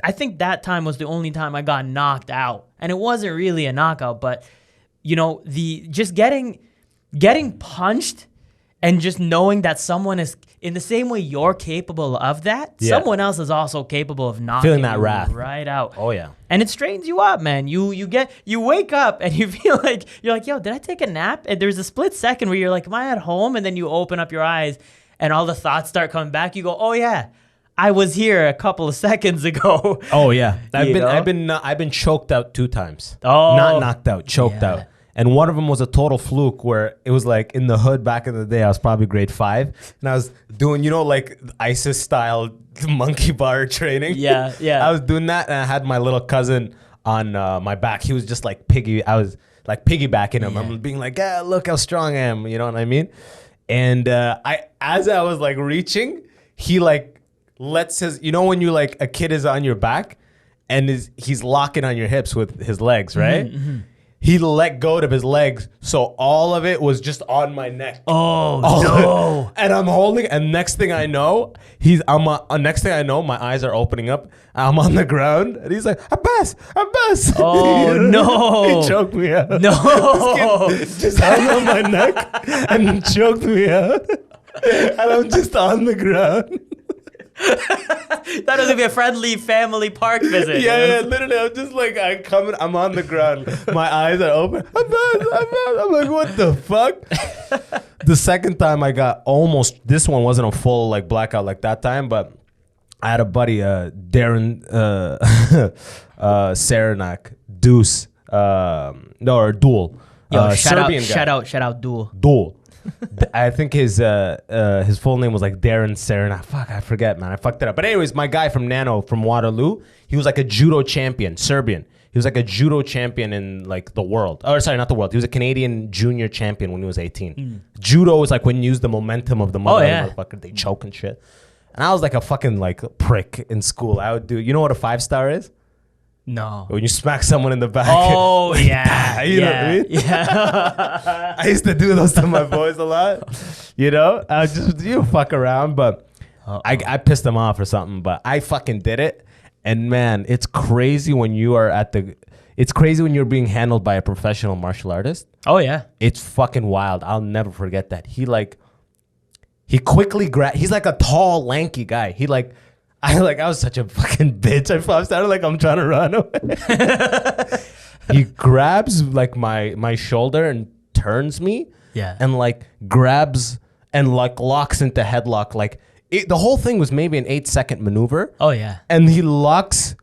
I think that time was the only time I got knocked out, and it wasn't really a knockout, but the just getting punched and just knowing that someone is in the same way you're capable of that. Yeah. Someone else is also capable of knocking Feeling that you wrath. right out. Oh yeah. And it strains you up, man. You wake up and you feel like you're like, yo, did I take a nap? And there's a split second where you're like, am I at home? And then you open up your eyes and all the thoughts start coming back. You go, oh yeah, I was here a couple of seconds ago. Oh yeah. You know? I've been choked out 2 times. Oh. Not knocked out, choked Yeah. out. And one of them was a total fluke where it was like in the hood back in the day. I was probably grade 5, and I was doing like ISIS style monkey bar training. Yeah, yeah. I was doing that, and I had my little cousin on my back. He was just like I was like piggybacking him. Yeah. I'm being like, yeah, look how strong I am. You know what I mean? And as I was like reaching, he like lets his, when you like a kid is on your back, and he's locking on your hips with his legs, right? Mm-hmm. He let go of his legs, so all of it was just on my neck. Oh no! And I'm holding, and next thing I know, next thing I know, my eyes are opening up. I'm on the ground, and he's like, Abbas. Oh no! He choked me out. No! This kid just hung on my neck and choked me out, and I'm just on the ground. That was gonna be a friendly family park visit. Yeah, literally, I'm just like, I'm on the ground. My eyes are open. I'm like, what the fuck? The second time I got this one wasn't a full like blackout like that time, but I had a buddy, Darren Saranac, Deuce, or Duel. Yo, Serbian guy. shout out, Duel. Duel. I think his full name was like Darren Serena. Fuck, I forget, man. I fucked it up. But anyways, my guy from Nano, from Waterloo, he was like a judo champion, Serbian. He was like a judo champion in like the world. Or sorry, not the world. He was a Canadian junior champion when he was 18. Judo was like when you use the momentum of the motherfucker, they choke and shit. And I was like a fucking like prick in school. I would do, you know what a 5-star is? No. When you smack someone in the back. Oh like yeah. that, you know what I mean? Yeah. I used to do those to my boys a lot. I just fuck around, but I pissed them off or something. But I fucking did it, and man, it's crazy when you are it's crazy when you're being handled by a professional martial artist. Oh yeah. It's fucking wild. I'll never forget that. He quickly he's like a tall, lanky guy. I was such a fucking bitch. I started like I'm trying to run away. He grabs like my shoulder and turns me. Yeah. And like grabs and like locks into headlock. Like the whole thing was maybe an 8-second maneuver. Oh yeah. And he locks.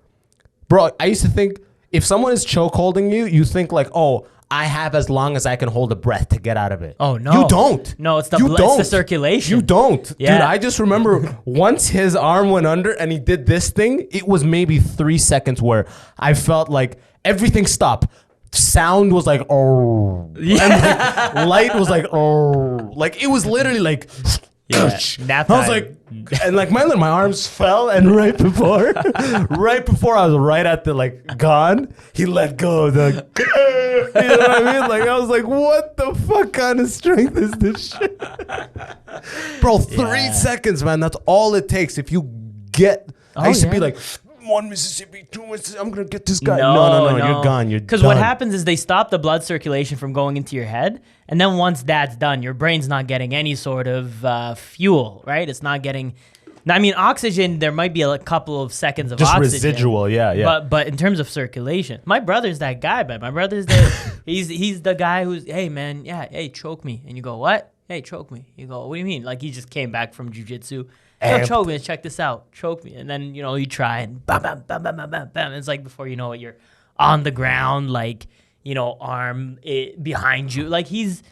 Bro, I used to think if someone is choke holding you, you think like, oh, I have as long as I can hold a breath to get out of it. Oh no. You don't. No, it's You it's don't. the circulation. You don't. Yeah. Dude, I just remember once his arm went under and he did this thing, it was maybe 3 seconds where I felt like everything stopped. Sound was like, oh. Yeah. And like, light was like, oh. Like, it was literally like, Yeah. Nap I was time. like, and like my arms fell, and right before I was right at the like gone, he let go of the, you know what I mean? Like I was like, what the fuck kind of strength is this shit? Bro, 3 seconds, man. That's all it takes. If you get, I used to be like, 1 Mississippi, 2 Mississippi, I'm gonna get this guy. No, you're gone. You're Because what happens is they stop the blood circulation from going into your head, and then once that's done, your brain's not getting any sort of fuel, right? It's not getting. I mean, oxygen. There might be a couple of seconds of just oxygen, residual, yeah. But in terms of circulation, my brother's that guy, man. My brother's he's the guy who's, hey man, hey, choke me, and you go, what? Hey, choke me. You go, what do you mean? Like he just came back from jujitsu. Yo, choke me. Check this out. Choke me. And then, you try and bam, bam, bam, bam, bam, bam, bam. It's like before you know it, you're on the ground, like, arm behind you. Like he's,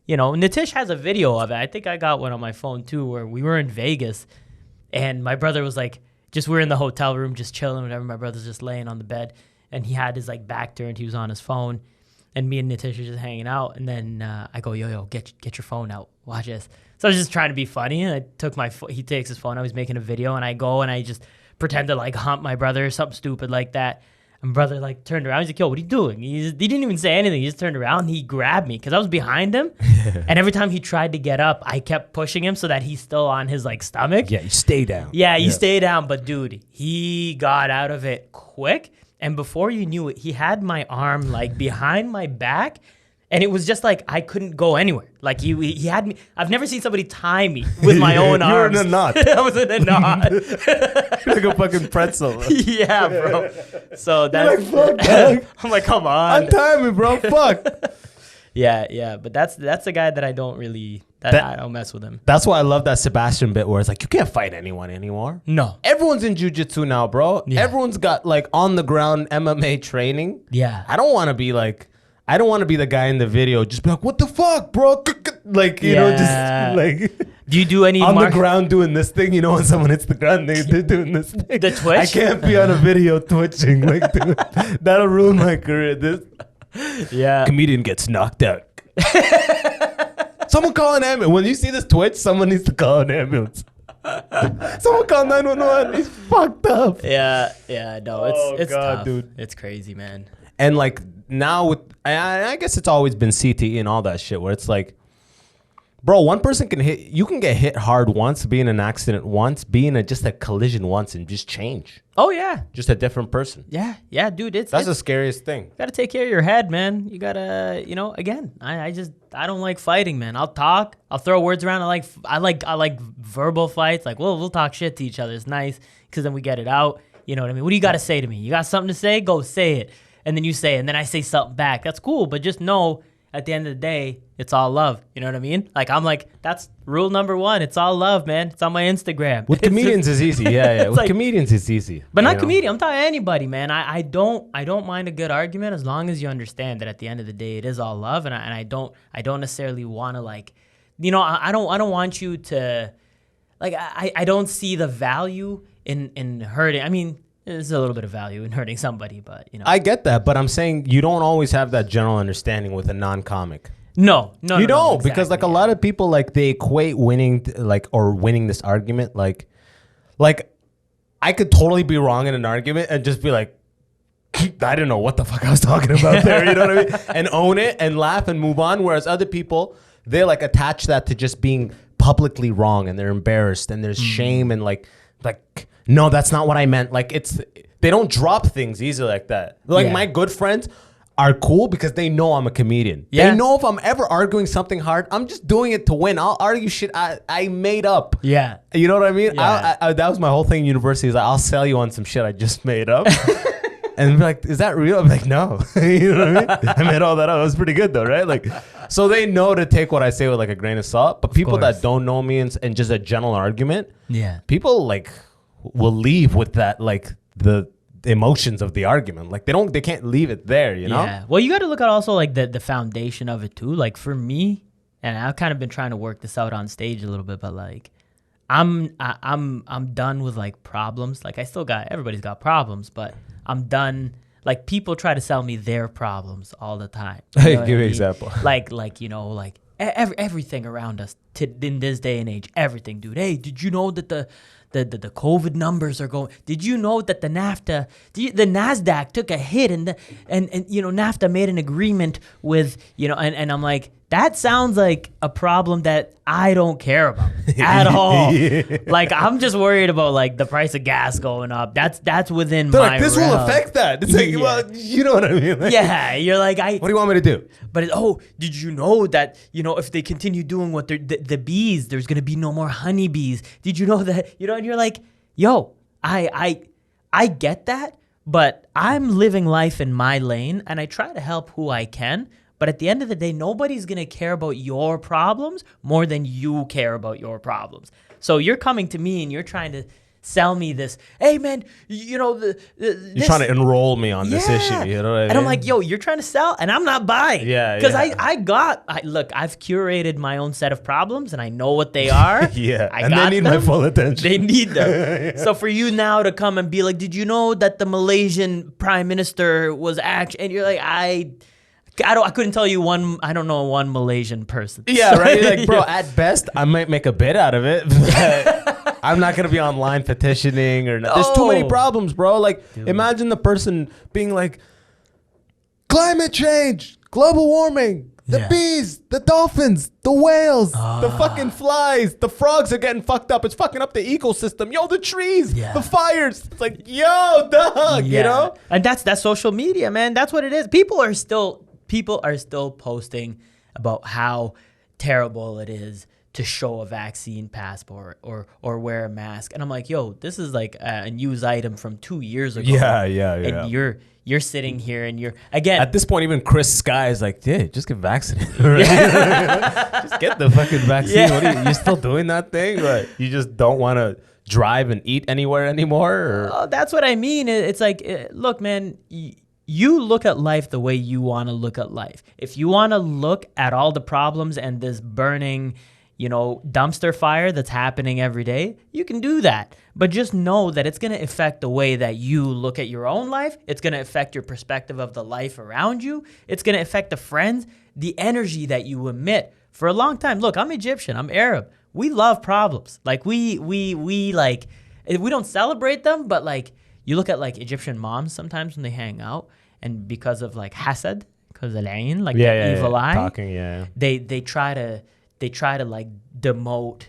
Nitish has a video of it. I think I got one on my phone too, where we were in Vegas and my brother was like, we're in the hotel room, just chilling, whatever. My brother's just laying on the bed and he had his like back turned. He was on his phone and me and Nitish were just hanging out. And then I go, yo, get your phone out. Watch this. So I was just trying to be funny, and I took he takes his phone. I was making a video, and I go and I just pretend to like hump my brother or something stupid like that. And brother like turned around. He's like, yo, what are you doing? He didn't even say anything. He just turned around. He grabbed me because I was behind him. And every time he tried to get up, I kept pushing him so that he's still on his like stomach. Yeah, you stay down. Yeah, you stay down. But dude, he got out of it quick. And before you knew it, he had my arm like behind my back. And it was just like I couldn't go anywhere. Like he had me. I've never seen somebody tie me with my own arms. You're in a knot. I was in a knot. Like a fucking pretzel. Yeah, bro. So that's You're like, fuck, dog. I'm like, come on. Untie me, bro. Fuck. Yeah. But that's the guy that I don't really. I don't mess with him. That's why I love that Sebastian bit where it's like you can't fight anyone anymore. No. Everyone's in jiu-jitsu now, bro. Yeah. Everyone's got like on the ground MMA training. Yeah. I don't want to be the guy in the video just be like, what the fuck, bro? Like, you know, just like do you do any on the ground doing this thing? You know, when someone hits the ground, they're doing this thing. The twitch? I can't be on a video twitching. Like, dude, that'll ruin my career. Yeah. Comedian gets knocked out. Someone call an ambulance. When you see this twitch, someone needs to call an ambulance. Someone call 911. He's fucked up. Yeah. No, it's God, tough. dude. It's crazy, man. And like now with, I guess it's always been CTE and all that shit where it's like, bro, one person you can get hit hard once, be in an accident once, be in just a collision once and just change. Oh yeah. Just a different person. Yeah, dude. That's the scariest thing. You gotta take care of your head, man. You gotta, again, I don't like fighting, man. I'll talk, I'll throw words around. I like verbal fights. Like, we'll talk shit to each other. It's nice because then we get it out. You know what I mean? What do you gotta say to me? You got something to say? Go say it. And then you say it, and then I say something back. That's cool, but just know at the end of the day, it's all love. You know what I mean? Like, I'm like, that's rule number 1. It's all love, man. It's on my Instagram. With comedians, it's easy. Yeah. With comedians, it's easy. But not comedian. I'm talking to anybody, man. I don't mind a good argument as long as you understand that at the end of the day, it is all love. And I don't necessarily want to like, I don't want you to, like, I don't see the value in hurting. I mean, there's a little bit of value in hurting somebody, but I get that, but I'm saying you don't always have that general understanding with a non-comic. No, you don't, exactly, because like a lot of people like they equate winning winning this argument like I could totally be wrong in an argument and just be like, I didn't know what the fuck I was talking about there, you know what I mean? And own it and laugh and move on. Whereas other people, they like attach that to just being publicly wrong and they're embarrassed and there's shame and like. No, that's not what I meant. Like they don't drop things easy like that. Like my good friends are cool because they know I'm a comedian. Yeah. They know if I'm ever arguing something hard, I'm just doing it to win. I'll argue shit I made up. Yeah. You know what I mean? Yeah. I that was my whole thing in university is like, I'll sell you on some shit I just made up. And be like, is that real? I'm like, no. You know what I mean? I made all that up. It was pretty good though, right? Like, so they know to take what I say with like a grain of salt. But people that don't know me and just a general argument, people like will leave with that like the emotions of the argument. Like they can't leave it there, you know? Yeah. Well, you got to look at also like the foundation of it too. Like for me, and I've kind of been trying to work this out on stage a little bit, but like I'm done with like problems. Like everybody's got problems, but I'm done. Like people try to sell me their problems all the time. Hey, give me an example. Like everything around us in this day and age, everything, dude. Hey, did you know that the COVID numbers are going? Did you know that the NASDAQ took a hit and NAFTA made an agreement with, and I'm like, that sounds like a problem that I don't care about at all. Like I'm just worried about like the price of gas going up. That's within They're my like, this realm. will affect that. It's like, well, you know what I mean? Like, yeah, you're like, what do you want me to do? But did you know that if they continue doing what the bees, there's gonna be no more honeybees? Did you know that? And you're like, yo, I get that, but I'm living life in my lane, and I try to help who I can. But at the end of the day, nobody's going to care about your problems more than you care about your problems. So you're coming to me and you're trying to sell me this, hey man, you're trying to enroll me on this issue, you know what I mean? And I'm like, yo, you're trying to sell and I'm not buying. Yeah. Because look, I've curated my own set of problems and I know what they are. And they need my full attention. They need them. So for you now to come and be like, did you know that the Malaysian prime minister was actually, and you're like, I couldn't tell you one Malaysian person. Yeah, right? Like, bro, at best, I might make a bit out of it. I'm not gonna be online petitioning or there's too many problems, bro. Like, imagine the person being like, climate change, global warming, the bees, the dolphins, the whales, the fucking flies, the frogs are getting fucked up. It's fucking up the ecosystem. Yo, the trees, the fires. It's like, yo, dog, you know? And that's social media, man. That's what it is. People are still posting about how terrible it is to show a vaccine passport or wear a mask. And I'm like, yo, this is like a news item from 2 years ago. Yeah. And you're sitting here and you're, again. At this point, even Chris Sky is like, yeah, just get vaccinated. Right? Just get the fucking vaccine. Yeah. What are you still doing that thing? But you just don't want to drive and eat anywhere anymore? Or? That's what I mean. It's like, look, man, you look at life the way you want to look at life. If you want to look at all the problems and this burning, dumpster fire that's happening every day, you can do that. But just know that it's going to affect the way that you look at your own life. It's going to affect your perspective of the life around you. It's going to affect the friends, the energy that you emit. For a long time, look, I'm Egyptian, I'm Arab. We love problems. Like we don't celebrate them, but like you look at like Egyptian moms sometimes when they hang out, and because of like hasad, because of al-ain, like the evil eye, talking, they try to like demote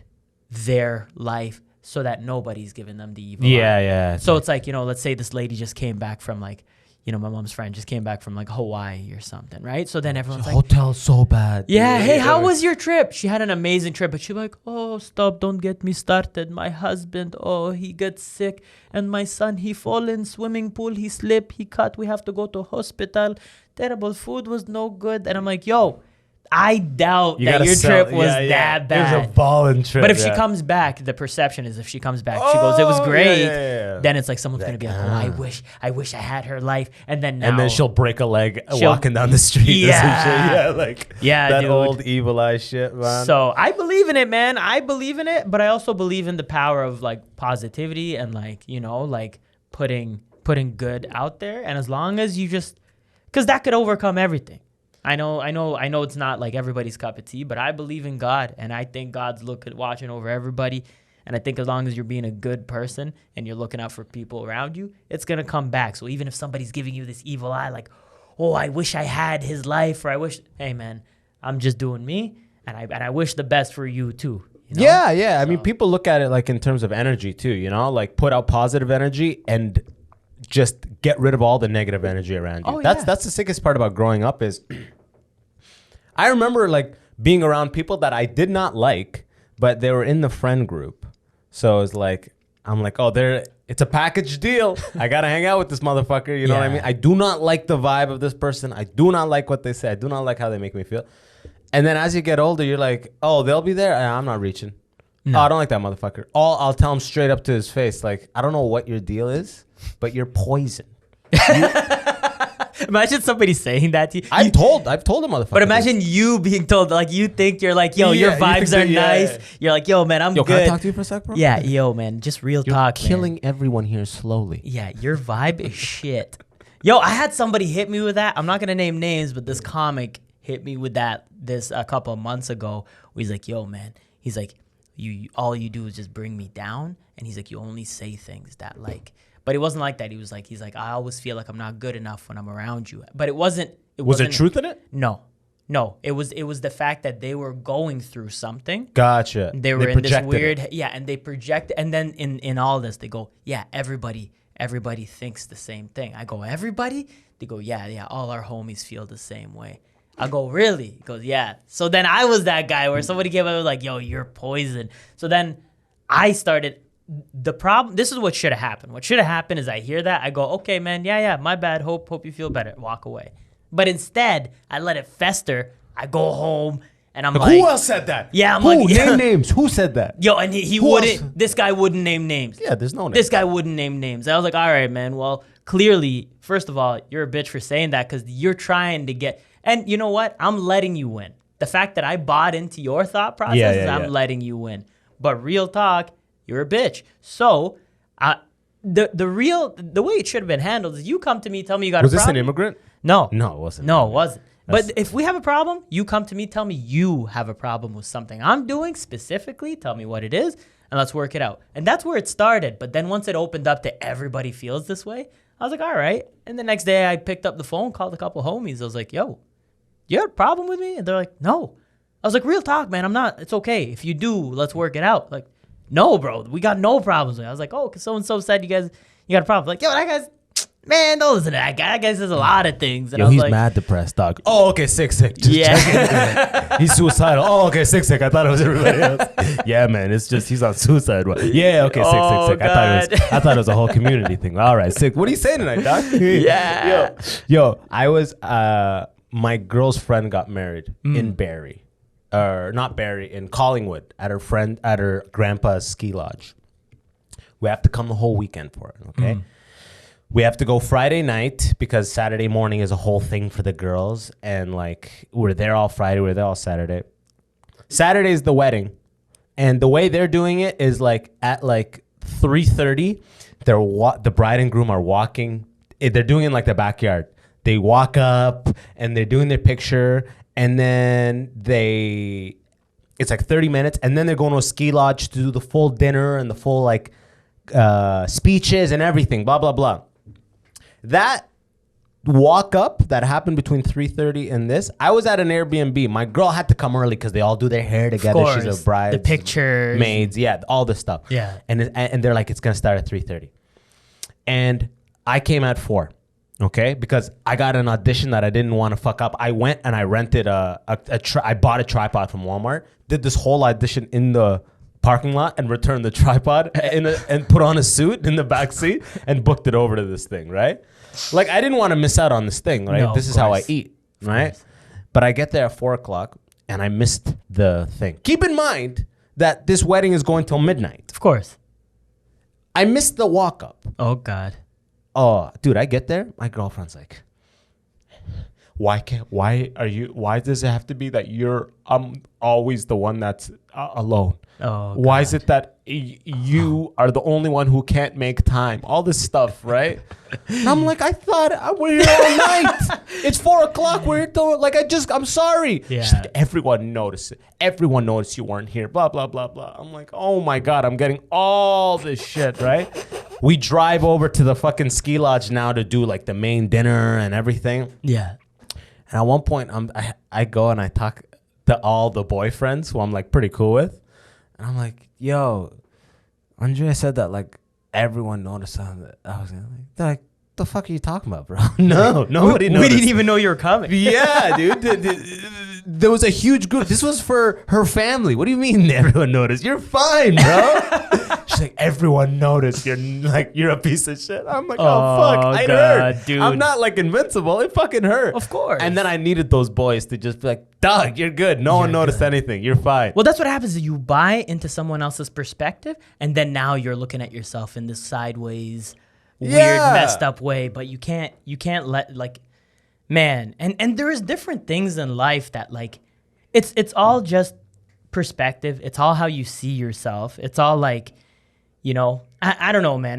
their life so that nobody's giving them the evil eye. Yeah. So it's like, let's say this lady just came back from like, my mom's friend just came back from like Hawaii or something, right? So then everyone's like, hotel's so bad. Yeah, hey, how was your trip? She had an amazing trip, but she's like, oh, stop, don't get me started. My husband, he gets sick. And my son, he fall in swimming pool, he slip, he cut, we have to go to hospital. Terrible food was no good. And I'm like, yo, I doubt that your trip was that bad. It was a balling trip. But if she comes back, the perception is if she comes back, she goes, it was great. Then it's like someone's going to be like, I wish I had her life. And then she'll break a leg walking down the street. Or some shit. That dude. Old evil eye shit, man. So I believe in it, man. I believe in it, but I also believe in the power of like positivity and like, like putting good out there. And as long as you just, because that could overcome everything. I know it's not like everybody's cup of tea, but I believe in God, and I think God's watching over everybody. And I think as long as you're being a good person and you're looking out for people around you, it's going to come back. So even if somebody's giving you this evil eye, like, oh, I wish I had his life, or hey man, I'm just doing me, and I wish the best for you too. Yeah. So, I mean, people look at it like in terms of energy too, like put out positive energy and just get rid of all the negative energy around you. That's the sickest part about growing up is I remember like being around people that I did not like, but they were in the friend group. So it's like, I'm like, it's a package deal. I got to hang out with this motherfucker. You know what I mean? I do not like the vibe of this person. I do not like what they say. I do not like how they make me feel. And then as you get older, you're like, they'll be there. I'm not reaching. No. I don't like that motherfucker. I'll tell him straight up to his face, like, I don't know what your deal is, but you're poison. Imagine somebody saying that to you. I've told a motherfucker. But imagine you being told, like, you think you're like, yo, your vibes are nice. You're like, yo, man, I'm good. Can I talk to you for a sec, bro? Yeah, yo, man, just real talk, You're killing everyone here slowly. Yeah, your vibe is shit. Yo, I had somebody hit me with that. I'm not going to name names, but this comic hit me with that a couple of months ago. He's like, yo, man, he's like, all you do is just bring me down. And he's like, you only say things that like, but it wasn't like that. He's like, I always feel like I'm not good enough when I'm around you. But it wasn't. Was there truth in it? No. It was the fact that they were going through something. Gotcha. They were in this weird, and they project, and then in all this, they go, yeah, everybody thinks the same thing. I go, everybody? They go, yeah, all our homies feel the same way. I go, really? He goes, yeah. So then I was that guy where somebody came up and was like, yo, you're poison. So then I started. The problem, this is what should have happened. What should have happened is I hear that. I go, okay, man, yeah, my bad. Hope you feel better. Walk away. But instead, I let it fester. I go home and I'm like, who else said that? Yeah, I'm who? like, Name names. Who said that? Yo, and he wouldn't, else? This guy wouldn't name names. Yeah, there's no names. This guy wouldn't name names. I was like, all right, man, well, clearly, first of all, you're a bitch for saying that because you're trying to get, and you know what? I'm letting you win. The fact that I bought into your thought process is I'm letting you win. But real talk, you're a bitch. So, the way it should have been handled is you come to me, tell me you got a problem. Was this an immigrant? No. No, it wasn't. No, it wasn't. But if we have a problem, you come to me, tell me you have a problem with something I'm doing specifically, tell me what it is. and let's work it out. And that's where it started. But then once it opened up to everybody feels this way, I was like, all right. And the next day I picked up the phone, called a couple homies. I was like, yo, you have a problem with me? And they're like, no. I was like, real talk, man. I'm not. It's okay. If you do, let's work it out. Like, no, bro. We got no problems with it. I was like, oh, because so-and-so said you got a problem. Like, yo, that guy's, man, don't listen to that guy. That guy says a lot of things. And Yo, I was he's like, mad depressed, dog. Oh, okay, sick. Just yeah. he's suicidal. Oh, okay, sick. I thought it was everybody else. Yeah, man, it's just he's on suicide. Yeah, okay, sick. I thought it was a whole community thing. All right, sick. What are you saying tonight, doc? Yeah. Yo, I was my girl's friend got married in Barrie, or not Barrie, in Collingwood at her grandpa's ski lodge. We have to come the whole weekend for it. Okay. We have to go Friday night because Saturday morning is a whole thing for the girls. And like, we're there all Friday, we're there all Saturday. Saturday's the wedding. And the way they're doing it is like at like 3:30, the bride and groom are walking. They're doing it in like the backyard. They walk up and they're doing their picture. And then it's like 30 minutes. And then they're going to a ski lodge to do the full dinner and the full like speeches and everything, blah, blah, blah. That walk up that happened between 3:30 and this, I was at an Airbnb. My girl had to come early because they all do their hair together. Of course. She's a bride. The pictures. Maids, yeah, all this stuff. Yeah. And they're like, it's going to start at 3:30. And I came at 4, okay? Because I got an audition that I didn't want to fuck up. I went and I rented I bought a tripod from Walmart, did this whole audition in the parking lot and returned the tripod and put on a suit in the back seat and booked it over to this thing, right? Like, I didn't want to miss out on this thing, right? No, this is how I eat, right? But I get there at 4 o'clock and I missed the thing. Keep in mind that this wedding is going till midnight. Of course. I missed the walk up. Oh, God. Oh, dude, I get there. My girlfriend's like, why does it have to be that I'm always the one that's alone? Oh, why God. is it that you are the only one who can't make time? All this stuff, right? And I'm like, I thought we're here all night. It's 4 o'clock. We're here like, I'm sorry. Yeah. She's like, everyone noticed it. Everyone noticed you weren't here. Blah, blah, blah, blah. I'm like, oh my God, I'm getting all this shit, right? We drive over to the fucking ski lodge now to do like the main dinner and everything. Yeah. And at one point, I go and I talk to all the boyfriends who I'm like pretty cool with. And I'm like, yo, Andrea said that like everyone noticed something. I was like, they're like, the fuck are you talking about, bro? No, nobody noticed. We didn't even know you were coming. Yeah, dude. There was a huge group. This was for her family. What do you mean everyone noticed? You're fine, bro. She's like, everyone noticed. You're a piece of shit. I'm like, oh fuck, it hurt. Dude. I'm not like invincible. It fucking hurt. Of course. And then I needed those boys to just be like, dog, you're good. No one noticed anything. You're fine. Well, that's what happens. You buy into someone else's perspective, and then now you're looking at yourself in this sideways, weird, messed up way. But you can't let like, man. And there is different things in life that like, it's all just perspective. It's all how you see yourself. It's all like, you know, I don't know, man.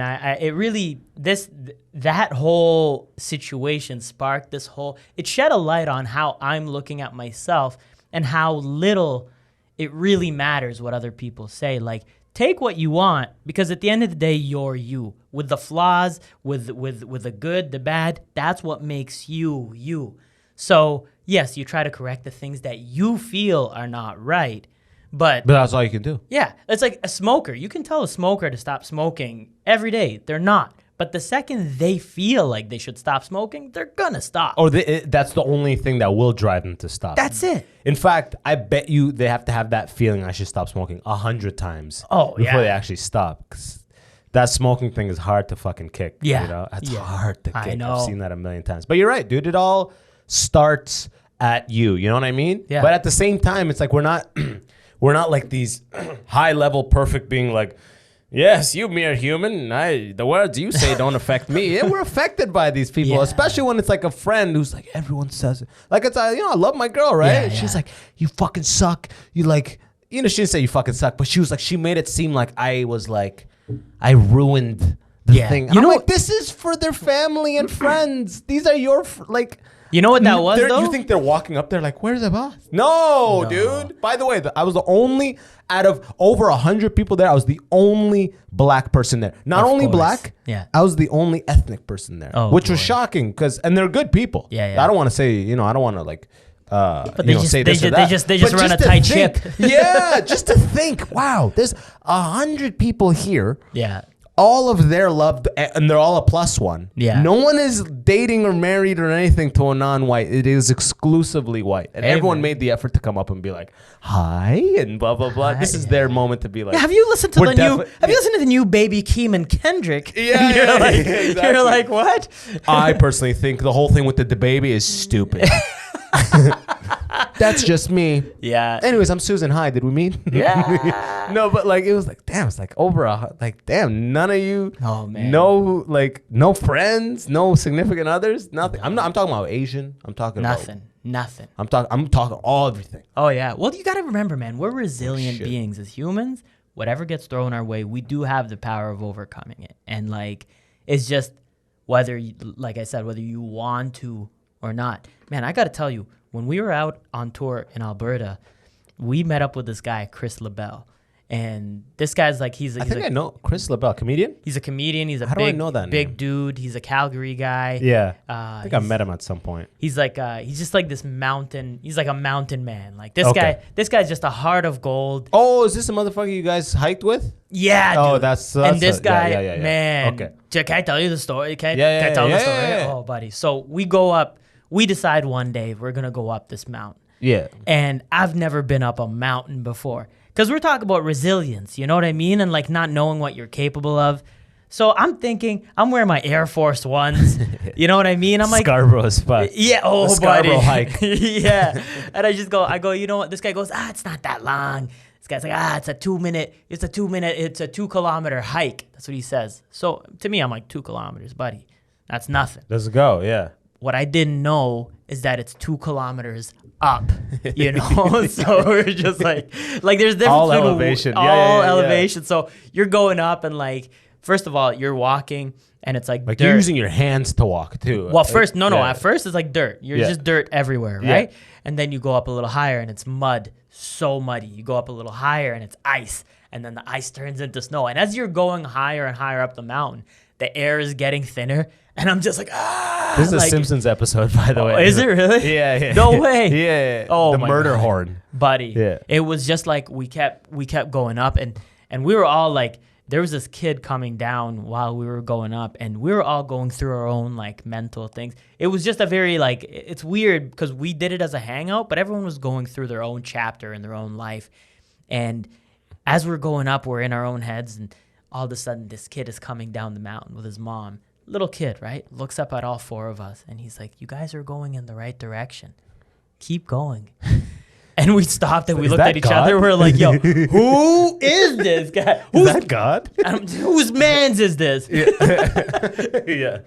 That whole situation sparked this whole, it shed a light on how I'm looking at myself and how little it really matters what other people say. Like, take what you want, because at the end of the day, you're you. With the flaws, with the good, the bad, that's what makes you, you. So, yes, you try to correct the things that you feel are not right. But that's all you can do. Yeah, it's like a smoker. You can tell a smoker to stop smoking every day. They're not. But the second they feel like they should stop smoking, they're gonna stop. Or that's the only thing that will drive them to stop. That's it. In fact, I bet you they have to have that feeling I should stop smoking 100 times before they actually stop. 'Cause that smoking thing is hard to fucking kick. Yeah. You know? It's hard to kick. I know. I've seen that a million times. But you're right, dude. It all starts at you. You know what I mean? Yeah. But at the same time, it's like we're not like these high level perfect being like, yes, you mere human. The words you say don't affect me. Yeah, we're affected by these people, especially when it's like a friend who's like, everyone says it. Like, it's, I love my girl, right? She's like, you fucking suck. You like, she didn't say you fucking suck, but she was like, she made it seem like I was like, I ruined the thing. And I'm like, this is for their family and friends. These are your, You know what that was, though? You think they're walking up there like, where's the boss? No, dude. By the way, I was the only, out of over 100 people there, I was the only black person there. Not Of only course. black, Yeah. I was the only ethnic person there, Oh, which was boy. shocking and they're good people. Yeah, yeah. I don't want to say, I don't want to like, But they just say this or they that. just But run a to tight think- ship. Yeah, just to think, wow, there's 100 people here. Yeah. All of their love, and they're all a +1. Yeah. No one is dating or married or anything to a non-white. It is exclusively white. And Hey, everyone man. made the effort to come up and be like, hi, and blah, blah, blah. This is their moment to be like. Yeah, have you listened to we're the new? defi- Have you listened to the new Baby Keem and Kendrick? Yeah, And you're yeah, like, yeah, exactly. You're like, what? I personally think the whole thing with the baby is stupid. That's just me. Yeah. Anyways, I'm Susan. Hi, did we meet? Yeah. No, but like, it was like, damn, it's like over damn, none of you. Oh, man. No friends, no significant others, nothing. I'm talking about Asian. I'm talking Nothing. I'm talking all everything. Oh yeah. Well, you got to remember, man, we're resilient shit. beings as humans. Whatever gets thrown our way, we do have the power of overcoming it. And like, it's just whether, like I said, whether you want to or not. Man, I got to tell you, when we were out on tour in Alberta, we met up with this guy, Chris LaBelle. And this guy's like, I think I know Chris LaBelle, comedian. He's a comedian. He's a How do I big, know that big name? dude. He's a Calgary guy. Yeah, I think I he's- met him at some point. He's like he's just like this mountain. He's like a mountain man. Like this Okay. guy. This guy's just a heart of gold. Oh, is this the motherfucker you guys hiked with? Yeah. Oh, dude. that's and this yeah, guy, yeah. man. Okay. Can I tell you the story? Can Yeah, I tell yeah, the story? yeah. Oh, buddy. So we go up. We decide one day we're gonna go up this mountain. Yeah. And I've never been up a mountain before. Because we're talking about resilience, you know what I mean? And like not knowing what you're capable of. So I'm thinking, I'm wearing my Air Force Ones. You know what I mean? I'm like, Scarborough spot. yeah, The oh, Scarborough buddy. hike. Yeah. And I go, you know what? This guy goes, it's not that long. This guy's like, it's a 2 2-kilometer hike. That's what he says. So to me, I'm like, 2 kilometers, buddy. That's nothing. Let's go. Yeah. What I didn't know is that it's 2 kilometers up, you know? So we're just like there's difference All between elevation. all Yeah. elevation. So you're going up and like, first of all, you're walking and it's like Like dirt. you're using your hands to walk too. Well, first, no. Yeah. At first, it's like dirt. You're Yeah. just dirt everywhere, Yeah. right? And then you go up a little higher, and it's mud, so muddy. You go up a little higher, and it's ice, and then the ice turns into snow. And as you're going higher and higher up the mountain, the air is getting thinner, and I'm just like, This is a like, Simpsons episode, by the way. is it really? Yeah. No way. Yeah. Oh, the my murder God. horn. buddy. Yeah. It was just like we kept going up, and we were all like, there was this kid coming down while we were going up, and we were all going through our own like mental things. It was just a very like, it's weird because we did it as a hangout, but everyone was going through their own chapter in their own life. And as we're going up, we're in our own heads, and all of a sudden this kid is coming down the mountain with his mom. Little kid, right? Looks up at all four of us, and he's like, you guys are going in the right direction. Keep going. And we stopped and we Is looked that at each God? other. We're like, yo, who is this guy? Is that God? Whose man's is this? Yeah.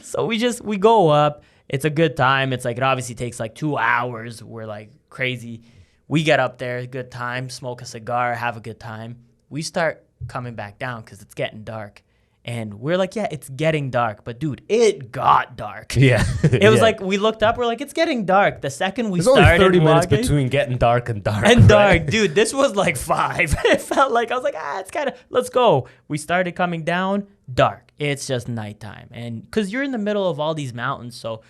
So we go up. It's a good time. It's like, it obviously takes like 2 hours. We're like crazy. We get up there, good time, smoke a cigar, have a good time. We start coming back down because it's getting dark. And we're like, yeah, it's getting dark. But dude, it got dark. Yeah. It was like, we looked up, we're like, it's getting dark. The second we There's only started 30 minutes walking, between getting dark and dark. and right? dark, dude, this was like 5. It felt like, I was like, it's kind of, let's go. We started coming down, dark. It's just nighttime. And because you're in the middle of all these mountains, so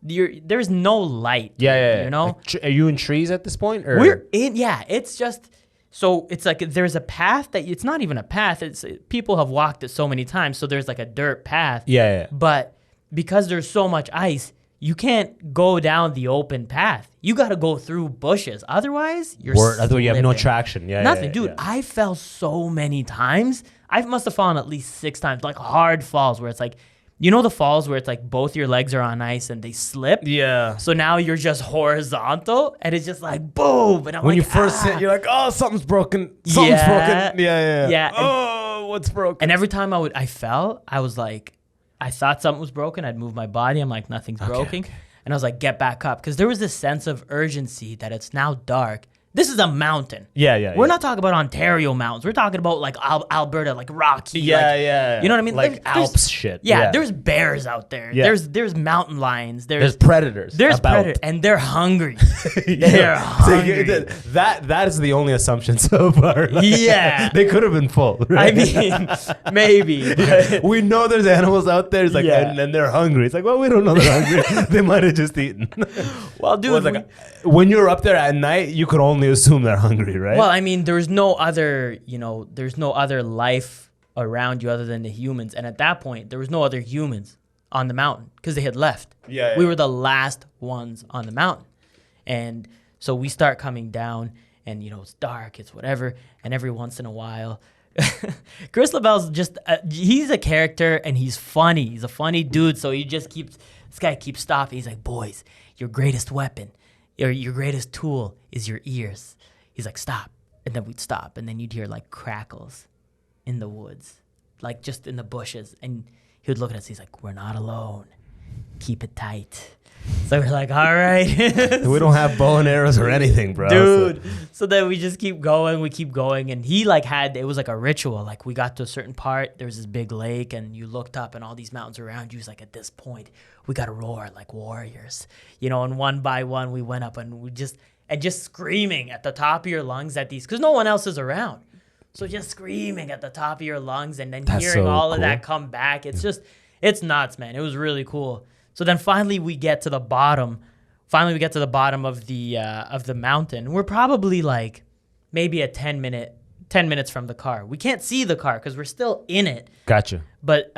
there's no light. Yeah. You know? Like, are you in trees at this point? Or? We're in, it's just, so it's like there's a path that, it's not even a path. It's people have walked it so many times. So there's like a dirt path. Yeah. But because there's so much ice, you can't go down the open path. You got to go through bushes. Otherwise, you're Otherwise, you have no slipping. traction. Yeah. Nothing, yeah, dude. yeah. I fell so many times. I must have fallen at least 6 times, like hard falls where it's like, you know the falls where it's like both your legs are on ice and they slip? Yeah. So now you're just horizontal and it's just like boom. And I'm When like, you first hit, you're like, oh, something's broken. Something's broken. Yeah. Yeah, and- Oh, what's broken? And every time I fell, I was like, I thought something was broken. I'd move my body. I'm like, nothing's broken. okay. And I was like, get back up. Because there was this sense of urgency that it's now dark. This is a mountain. Yeah. We're not talking about Ontario mountains. We're talking about like Alberta, like Rocky. Yeah. You know what I mean? Like Alps shit. Yeah, there's bears out there. Yeah. There's mountain lions. There's predators. There's predators, and they're hungry. They're hungry. That is the only assumption so far. Yeah. They could have been full. Right? I mean, maybe. But We know there's animals out there. It's like, Yeah. and they're hungry. It's like, well, we don't know they're hungry. They might have just eaten. well, dude. Well, it's like, when you're up there at night, you could only assume they're hungry, right? Well, I mean, there's no other life around you other than the humans. And at that point, there was no other humans on the mountain because they had left. Yeah. We were the last ones on the mountain. And so we start coming down and, it's dark, it's whatever. And every once in a while, Chris LaBelle's just, he's a character and he's funny. He's a funny dude. So this guy keeps stopping. He's like, boys, your greatest weapon or your greatest tool is your ears. He's like, stop. And then we'd stop. And then you'd hear like crackles in the woods, like just in the bushes. And he would look at us. He's like, we're not alone. Keep it tight. So we're like, all right. We don't have bow and arrows or anything, bro. Dude. So then we just keep going. We keep going. And he it was like a ritual. Like we got to a certain part. There was this big lake and you looked up and all these mountains around you. He's like, at this point, we got to roar like warriors. And one by one we went up and just screaming at the top of your lungs at these, because no one else is around. So just screaming at the top of your lungs and then hearing all of that come back. It's nuts, man. It was really cool. So then finally we get to the bottom. Finally we get to the bottom of the mountain. We're probably like maybe 10 minutes from the car. We can't see the car because we're still in it. Gotcha. But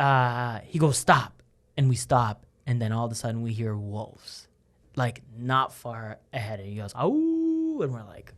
he goes, stop. And we stop. And then all of a sudden we hear wolves. Like not far ahead. And he goes, oh, and we're like,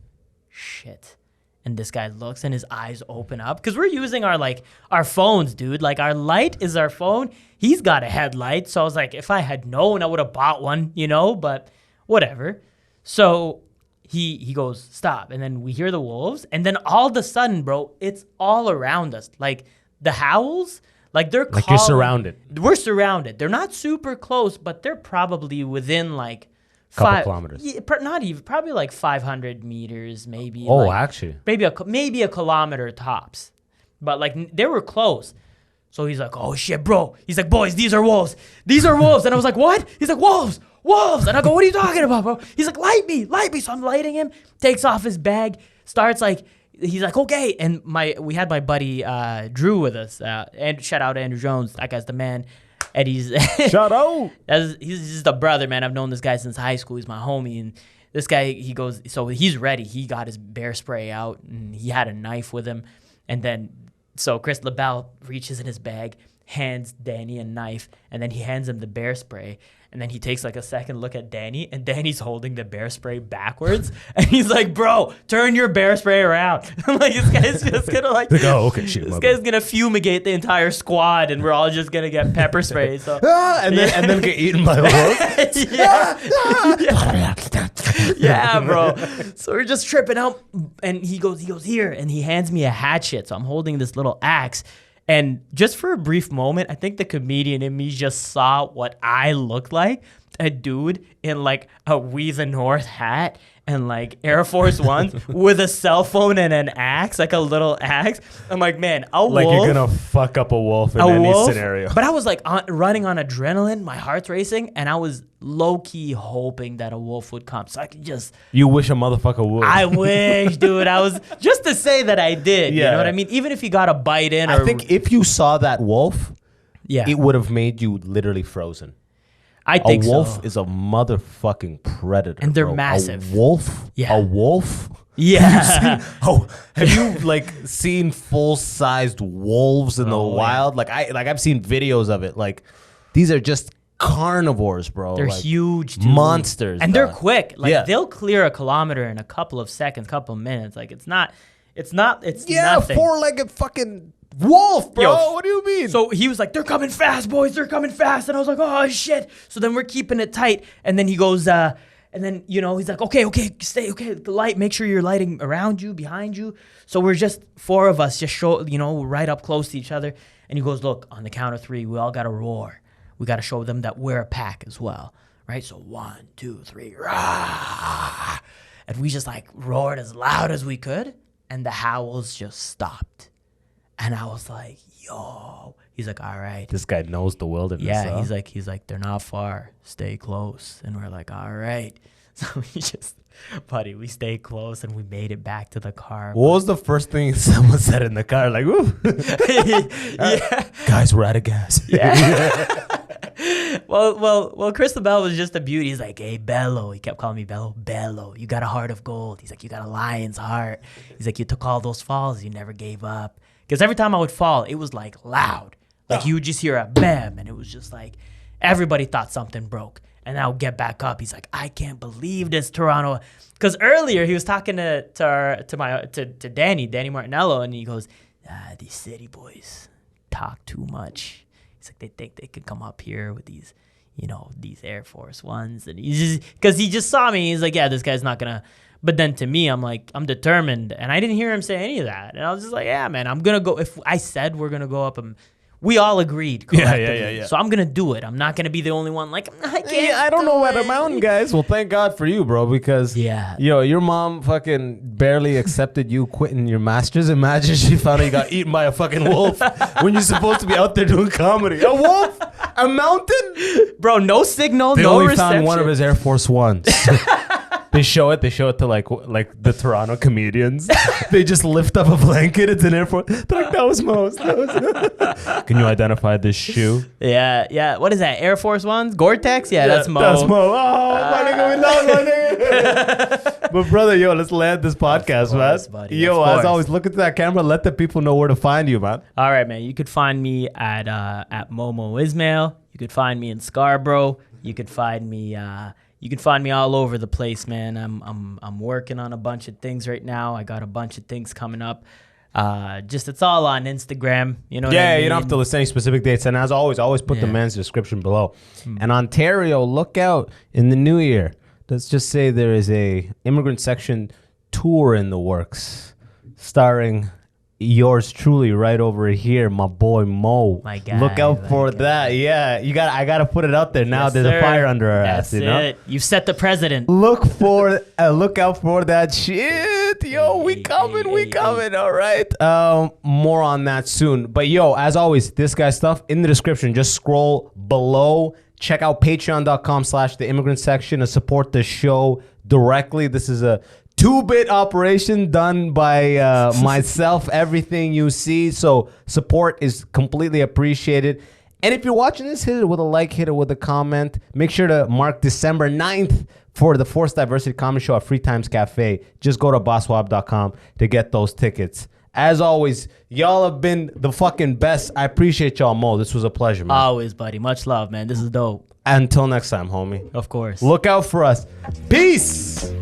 shit. And this guy looks and his eyes open up because we're using our phones, dude. Like our light is our phone. He's got a headlight. So I was like, if I had known, I would have bought one, but whatever. So he goes, stop. And then we hear the wolves. And then all of a sudden, bro, it's all around us. Like the howls, like they're like you're surrounded. We're surrounded. They're not super close, but they're probably within like couple kilometers. Yeah, not even, probably like 500 meters, maybe. Oh, like, actually. Maybe a kilometer tops. But like they were close. So he's like, oh shit, bro. He's like, boys, these are wolves. These are wolves. And I was like, what? He's like, wolves. And I go, what are you talking about, bro? He's like, light me. So I'm lighting him, takes off his bag, starts like, he's like, okay. And we had my buddy Drew with us. And shout out to Andrew Jones. That guy's the man. And he's shout out. He's just a brother, man. I've known this guy since high school. He's my homie. And this guy, he goes, so he's ready. He got his bear spray out and he had a knife with him. And then, so Chris LaBelle reaches in his bag, hands Danny a knife, and then he hands him the bear spray. And then he takes like a second look at Danny, and Danny's holding the bear spray backwards. And he's like, bro, turn your bear spray around. I'm like, this guy's just gonna oh, okay, shit. This guy's gonna fumigate the entire squad, and we're all just gonna get pepper spray. So and then get eaten by a wolf. Yeah, bro. So we're just tripping out, and he goes here, and he hands me a hatchet. So I'm holding this little axe. And just for a brief moment, I think the comedian in me just saw what I looked like. A dude in like a We the North hat and like Air Force Ones with a cell phone and an axe, like a little axe. I'm like, man, a wolf. Like you're going to fuck up a wolf in any scenario. But I was like running on adrenaline, my heart's racing, and I was low-key hoping that a wolf would come. So I could just... You wish a motherfucker would. I wish, dude. I was... Just to say that I did, yeah. You know what I mean? Even if he got a bite in or... I think if you saw that wolf, yeah, it would have made you literally frozen. I think a wolf so. is a motherfucking predator. And they're bro. massive. A wolf? Yeah. A wolf? Yeah. Have you like seen full-sized wolves in the wild? Like I've seen videos of it. Like these are just carnivores, bro. They're like, huge, dude. Monsters. And they're quick. Like they'll clear a kilometer in a couple of seconds, couple of minutes. Like it's nothing. Four-legged fucking wolf, bro. Yo, what do you mean? So he was like, they're coming fast, boys. They're coming fast. And I was like, oh, shit. So then we're keeping it tight. And then he goes, and then, he's like, okay, the light, make sure you're lighting around you, behind you. So we're just four of us just right up close to each other. And he goes, look, on the count of three, we all got to roar. We got to show them that we're a pack as well, right? So 1, 2, 3, rah. And we just like roared as loud as we could, and the howls just stopped. And I was like, yo. He's like, all right. This guy knows the wilderness. Yeah, huh? he's like, they're not far. Stay close. And we're like, all right. So we stayed close and we made it back to the car. What was the first thing someone said in the car? Like, woo. Yeah. Guys, we're out of gas. Yeah. Well, Christabel was just a beauty. He's like, hey, Bello. He kept calling me Bello. Bello, you got a heart of gold. He's like, you got a lion's heart. He's like, you took all those falls. You never gave up. Because every time I would fall, it was like loud. Like you would just hear a bam, and it was just like everybody thought something broke. And I would get back up. He's like, I can't believe this, Toronto. Because earlier he was talking to Danny Martinello, and he goes, these city boys talk too much. He's like, they think they could come up here with these, these Air Force Ones, and because he just saw me. He's like, yeah, this guy's not gonna. But then to me, I'm like, I'm determined, and I didn't hear him say any of that. And I was just like, yeah, man, I'm gonna go. If I said we're gonna go up and. We all agreed collectively. Yeah. So I'm going to do it. I'm not going to be the only one like, I can't Yeah, I don't know about a mountain, guys. Well, thank God for you, bro, because your mom fucking barely accepted you quitting your master's. Imagine she found out you got eaten by a fucking wolf when you're supposed to be out there doing comedy. A wolf? A mountain? Bro, no signal, they no only reception. found one of his Air Force Ones. They show it to like the Toronto comedians. They just lift up a blanket. It's an Air Force. They're like, that was Moe's. Can you identify this shoe? Yeah. What is that? Air Force Ones? Gore-Tex? Yeah, that's Moe. That's Moe. Oh, my nigga, we love my nigga. But brother, let's land this podcast, man. Buddy, as always, look into that camera. Let the people know where to find you, man. All right, man. You could find me at Moe Ismail. You could find me in Scarborough. You could find me. You can find me all over the place, man. I'm working on a bunch of things right now. I got a bunch of things coming up. It's all on Instagram. You know what I mean? You don't have to list any specific dates. And as always put the man's description below. And Ontario, look out in the new year. Let's just say there is a Immigrant Section tour in the works, starring yours truly right over here, my boy Moe. My guy. Look out for that. Yeah, I gotta put it out there now. Yes, there's sir. a fire under our ass. That's it. You've set the precedent. Look out for that shit. Yo, we coming. All right. More on that soon. But as always, this guy's stuff in the description. Just scroll below. Check out patreon.com/the Immigrant Section to support the show directly. This is a 2-bit operation done by myself. Everything you see. So support is completely appreciated. And if you're watching this, hit it with a like, hit it with a comment. Make sure to mark December 9th for the Forced Diversity Comedy Show at Free Times Cafe. Just go to abbaswahab.com to get those tickets. As always, y'all have been the fucking best. I appreciate y'all, Moe. This was a pleasure, man. Always, buddy. Much love, man. This is dope. Until next time, homie. Of course. Look out for us. Peace.